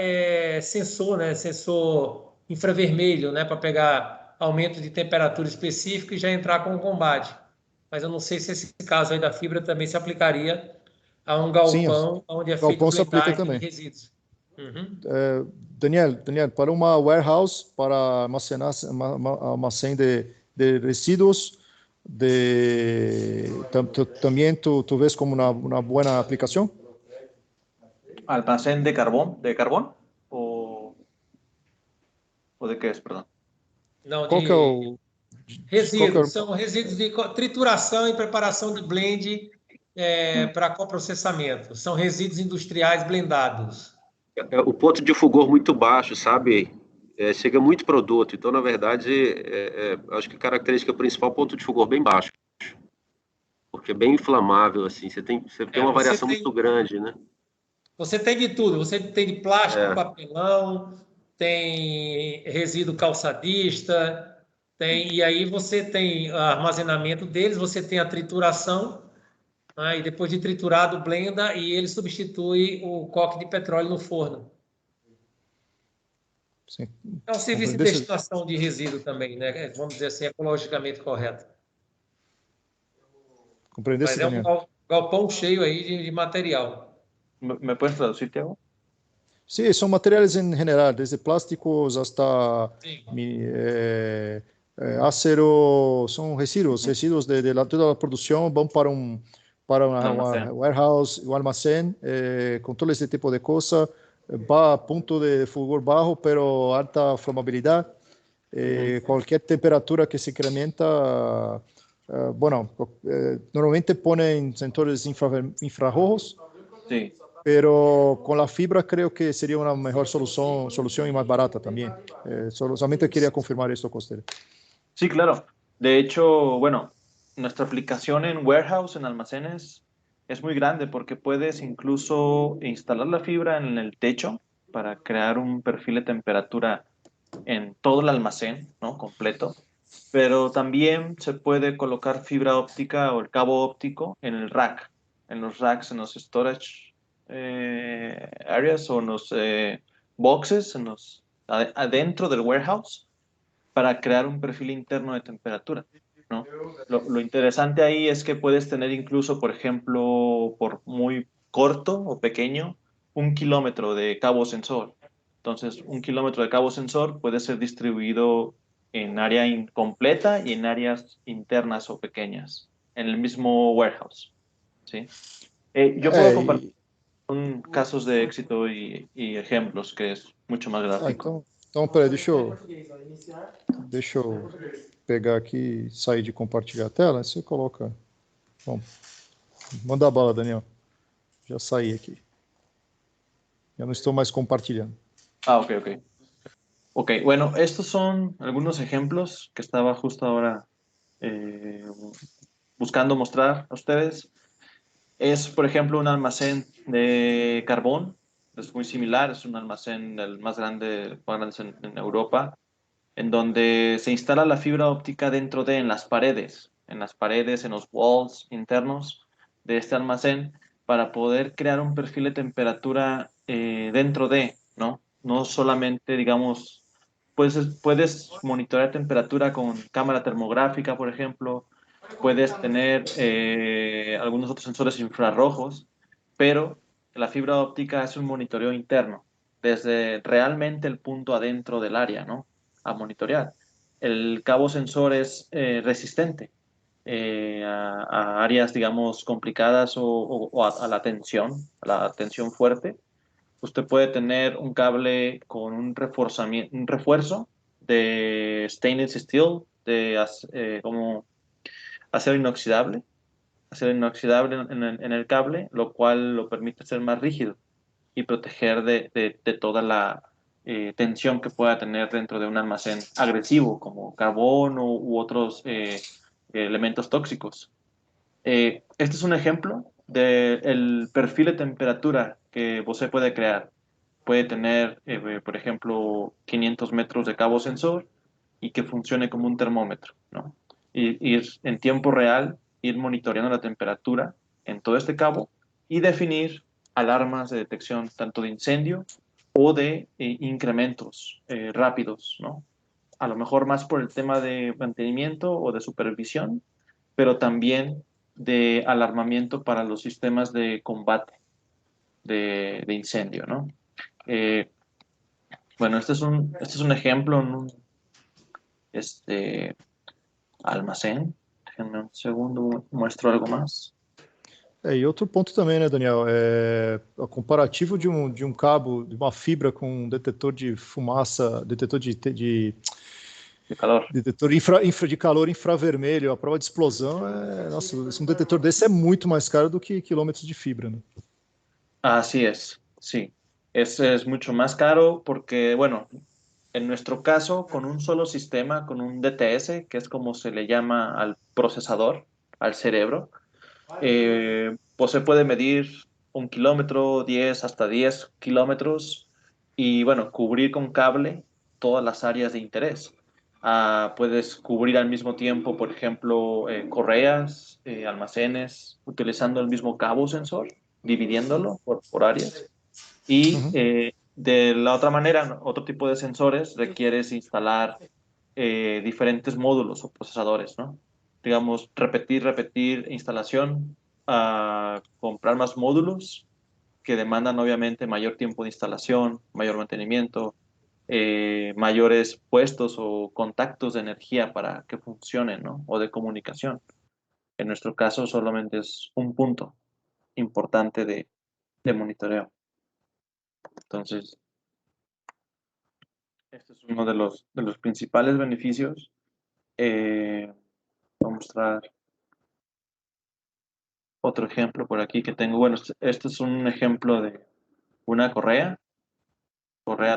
sensor, né? Sensor infravermelho, né? Para pegar aumento de temperatura específico e já entrar com o combate. Mas eu não sei se esse caso aí da fibra também se aplicaria a um galpão onde é feito blendagem de resíduos. Uhum. Daniel, para uma warehouse, para armacenar armazém de resíduos, también tú ves como una buena aplicación. ¿Almacén de carbón? ¿O de qué es, perdón? Não, de resíduos. São resíduos de trituração e preparação de blend para coprocessamento. São resíduos industriais blendados. O ponto de fulgor muito baixo, sabe? Chega muito produto. Então, na verdade, acho que a característica principal é o ponto de fulgor bem baixo. Porque é bem inflamável, assim. Você tem uma variação muito grande, né? Você tem de tudo. Você tem de plástico, papelão, tem resíduo calçadista, e aí você tem armazenamento deles, você tem a trituração, e depois de triturado, blenda, e ele substitui o coque de petróleo no forno. Sim. É um serviço de destinação de resíduo também, né? Vamos dizer assim, ecologicamente correto. Mas é um galpão cheio aí de material. ¿Me puedes traducir, Tiago? Sí, son materiales en general, desde plásticos hasta acero, son residuos de toda la producción, van para una warehouse, un almacén, con todo este tipo de cosas, va a punto de fulgor bajo, pero alta flamabilidad. Cualquier temperatura que se incrementa, normalmente ponen sensores infrarrojos. Sí. Pero con la fibra creo que sería una mejor solución y más barata también. Solamente quería confirmar esto con ustedes. Sí, claro. De hecho, bueno, nuestra aplicación en warehouse, en almacenes, es muy grande porque puedes incluso instalar la fibra en el techo para crear un perfil de temperatura en todo el almacén, ¿no? Completo. Pero también se puede colocar fibra óptica o el cabo óptico en el rack, en los racks, en los storage areas o en los boxes, adentro del warehouse, para crear un perfil interno de temperatura, ¿no? Lo interesante ahí es que puedes tener incluso, por ejemplo, por muy corto o pequeño, 1 kilómetro de cabo sensor. Entonces, 1 kilómetro de cabo sensor puede ser distribuido en área incompleta y en áreas internas o pequeñas, en el mismo warehouse, ¿sí? Yo puedo compartir casos de éxito y ejemplos, que es mucho más gráfico. Então, peraí, deixa eu pegar aqui e sair de compartilhar a tela. Você coloca... Bom, manda a bala, Daniel. Já saí aqui. Ya no estoy más compartiendo. Ok, bueno, estos son algunos ejemplos que estaba justo ahora buscando mostrar a ustedes. Es, por ejemplo, un almacén de carbón. Es muy similar, es un almacén el más grande en Europa, en donde se instala la fibra óptica en las paredes, en los walls internos de este almacén, para poder crear un perfil de temperatura dentro de, ¿no? No solamente, digamos, puedes monitorear temperatura con cámara termográfica, por ejemplo, puedes tener algunos otros sensores infrarrojos, pero la fibra óptica es un monitoreo interno, desde realmente el punto adentro del área, ¿no? A monitorear. El cabo sensor es resistente a áreas, digamos, complicadas o a la tensión fuerte. Usted puede tener un cable con un refuerzo de stainless steel, como acero inoxidable en el cable, lo cual lo permite ser más rígido y proteger de toda la tensión que pueda tener dentro de un almacén agresivo, como carbón u otros elementos tóxicos. Este es un ejemplo del perfil de temperatura que você puede crear. Puede tener, por ejemplo, 500 metros de cabo sensor y que funcione como un termómetro, ¿no? Y ir en tiempo real, ir monitoreando la temperatura en todo este cabo y definir alarmas de detección tanto de incendio o de incrementos rápidos, ¿no? A lo mejor más por el tema de mantenimiento o de supervisión, pero también de alarmamiento para los sistemas de combate de incendio, ¿no? Bueno, este es un ejemplo en un almacén. Déjenme un segundo, muestro algo más. E outro ponto também, né, Daniel, o comparativo de um cabo, de uma fibra com um detetor de fumaça, detetor de calor. Detetor de calor infravermelho, a prova de explosão, nossa, um detetor desse é muito mais caro do que quilômetros de fibra, né? Así es, sí. Ese es mucho más caro porque, bueno, en nuestro caso, con un solo sistema, con un DTS, que es como se le llama al procesador, al cerebro, pues se puede medir 1 kilómetro, 10 hasta 10 kilómetros y, bueno, cubrir con cable todas las áreas de interés. Puedes cubrir al mismo tiempo, por ejemplo, correas, almacenes, utilizando el mismo cabo sensor, dividiéndolo por áreas. Y de la otra manera, otro tipo de sensores, requieres instalar diferentes módulos o procesadores, ¿no? Digamos, repetir instalación, comprar más módulos que demandan obviamente mayor tiempo de instalación, mayor mantenimiento, mayores puestos o contactos de energía para que funcionen, ¿no? O de comunicación. En nuestro caso solamente es un punto importante de monitoreo. Entonces, este es uno de los principales beneficios. Voy a mostrar otro ejemplo por aquí que tengo. Bueno, este es un ejemplo de una correa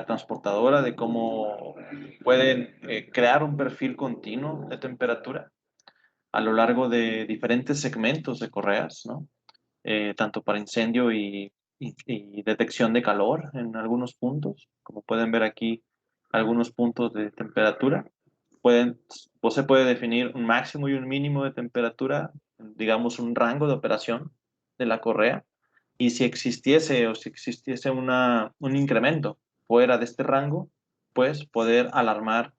transportadora, de cómo pueden crear un perfil continuo de temperatura a lo largo de diferentes segmentos de correas, ¿no? Tanto para incendio y detección de calor en algunos puntos. Como pueden ver aquí, algunos puntos de temperatura. Se puede definir un máximo y un mínimo de temperatura, digamos un rango de operación de la correa, y si existiese un incremento fuera de este rango, pues poder alarmar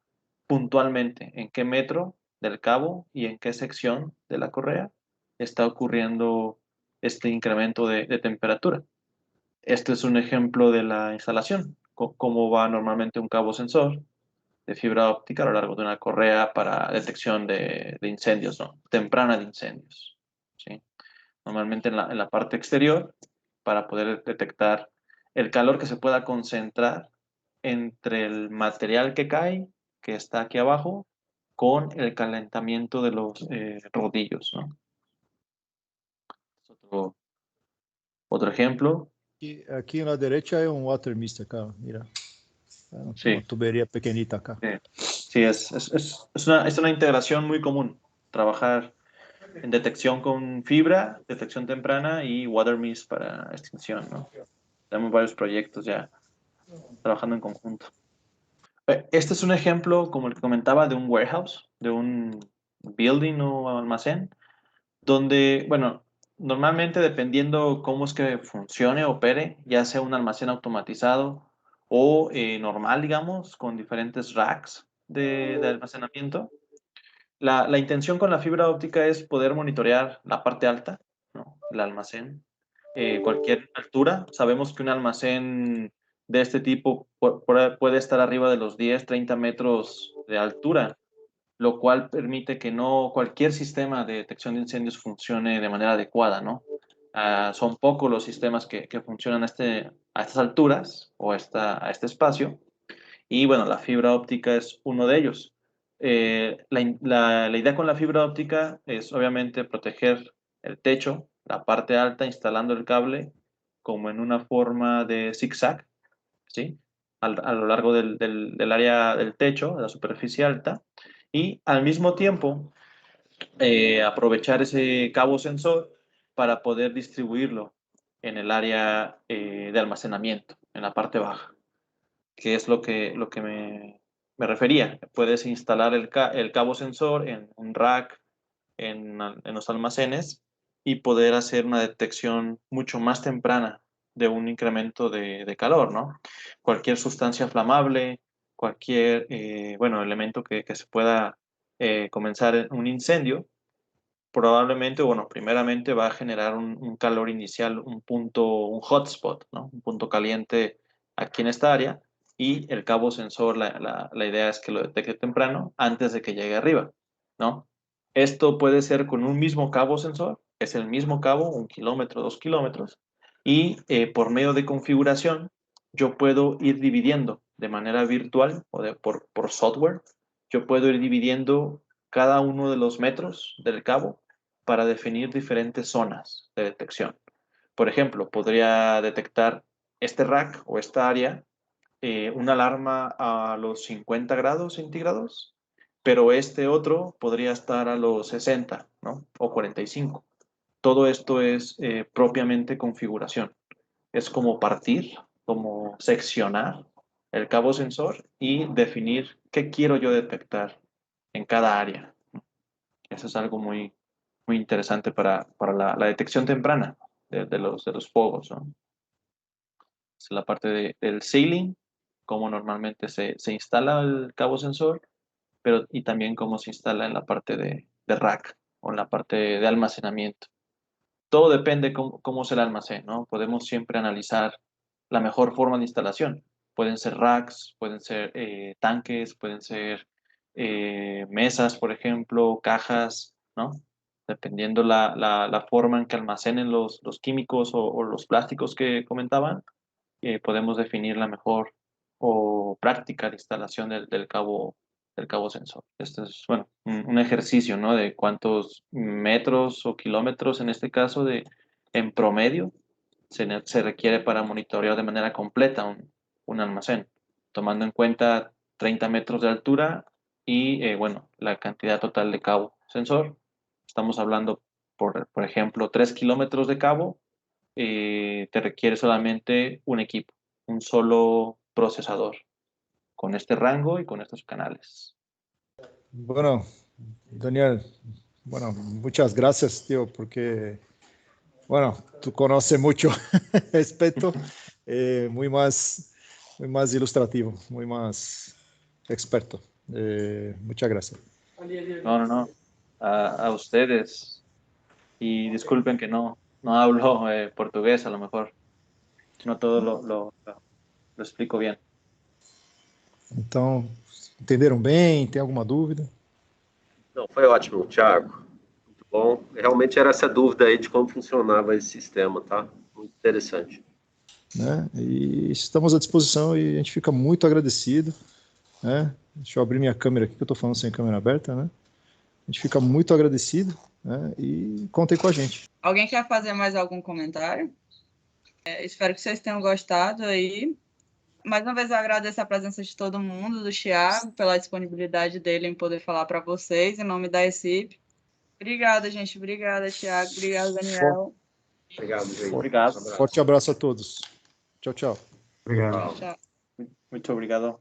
puntualmente en qué metro del cabo y en qué sección de la correa está ocurriendo este incremento de temperatura. Este es un ejemplo de la instalación, cómo va normalmente un cabo sensor de fibra óptica a lo largo de una correa para detección de incendios, ¿no? Temprana de incendios, ¿sí? Normalmente en la parte exterior, para poder detectar el calor que se pueda concentrar entre el material que cae, que está aquí abajo, con el calentamiento de los rodillos, ¿no? Otro ejemplo. Aquí a la derecha hay un water mist acá, mira. Sí. Una tubería pequeñita acá. Sí, es una integración muy común, trabajar en detección con fibra, detección temprana y water mist para extinción, ¿no? Tenemos varios proyectos ya trabajando en conjunto. Este es un ejemplo, como el que comentaba, de un warehouse, de un building o almacén, donde, bueno, normalmente dependiendo cómo es que funcione, opere, ya sea un almacén automatizado o normal, digamos, con diferentes racks de almacenamiento. La intención con la fibra óptica es poder monitorear la parte alta, ¿no? El almacén, cualquier altura. Sabemos que un almacén de este tipo puede estar arriba de los 10, 30 metros de altura, lo cual permite que no cualquier sistema de detección de incendios funcione de manera adecuada, ¿no? Son pocos los sistemas que funcionan a estas alturas o a este espacio, y bueno, la fibra óptica es uno de ellos. La idea con la fibra óptica es obviamente proteger el techo, la parte alta, instalando el cable como en una forma de zigzag, ¿sí? A lo largo del área del techo, de la superficie alta, y al mismo tiempo aprovechar ese cabo sensor para poder distribuirlo en el área de almacenamiento, en la parte baja, que es lo que me refería. Puedes instalar el cabo sensor en un rack, en los almacenes, y poder hacer una detección mucho más temprana de un incremento de calor, ¿no? Cualquier sustancia flamable, cualquier elemento que se pueda comenzar un incendio, probablemente, primeramente va a generar un calor inicial, un hotspot, ¿no? Un punto caliente aquí en esta área, y el cabo sensor, la idea es que lo detecte temprano antes de que llegue arriba, ¿no? Esto puede ser con un mismo cabo sensor, es el mismo cabo, 1 kilómetro, 2 kilómetros, y por medio de configuración yo puedo ir dividiendo de manera virtual o por software, yo puedo ir dividiendo cada uno de los metros del cabo para definir diferentes zonas de detección. Por ejemplo, podría detectar este rack o esta área, una alarma a los 50 grados centígrados, pero este otro podría estar a los 60, ¿no? O 45. Todo esto es propiamente configuración. Es como partir, como seccionar el cabo sensor y definir qué quiero yo detectar en cada área. Eso es algo muy, muy interesante para la detección temprana de los fuegos, ¿no? Es la parte del ceiling, cómo normalmente se instala el cabo sensor, y también cómo se instala en la parte de rack o en la parte de almacenamiento. Todo depende cómo sea el almacén, ¿no? Podemos siempre analizar la mejor forma de instalación. Pueden ser racks, pueden ser tanques, pueden ser mesas, por ejemplo, cajas, ¿no? Dependiendo la forma en que almacenen los químicos o los plásticos que comentaban, podemos definir la mejor o práctica de instalación del cabo sensor. Este es, un ejercicio, ¿no? De cuántos metros o kilómetros, en este caso, en promedio, se requiere para monitorear de manera completa un almacén, tomando en cuenta 30 metros de altura y, la cantidad total de cabo sensor. Estamos hablando, por ejemplo, 3 kilómetros de cabo, te requiere solamente un equipo, un solo procesador, con este rango y con estos canales. Bueno, Daniel, muchas gracias, tío, porque, tú conoces mucho aspecto, muy más ilustrativo, muy más experto. Muchas gracias. No. A ustedes. Y disculpen que no hablo portugués, a lo mejor. No todo lo explico bien. Então, entenderam bem? Tem alguma dúvida? Não, foi ótimo, Thiago. Muito bom. Realmente era essa dúvida aí de como funcionava esse sistema, tá? Muito interessante. Né? E estamos à disposição e a gente fica muito agradecido, né? Deixa eu abrir minha câmera aqui, que eu estou falando sem câmera aberta, né? A gente fica muito agradecido, né? E contem com a gente. Alguém quer fazer mais algum comentário? Espero que vocês tenham gostado aí. Mais uma vez eu agradeço a presença de todo mundo, do Thiago, pela disponibilidade dele em poder falar para vocês, em nome da ECIP. Obrigada, gente. Obrigada, Thiago. Obrigada, Daniel. Obrigado, gente. Obrigado. Forte abraço a todos. Tchau, tchau. Obrigado. Tchau. Muito obrigado.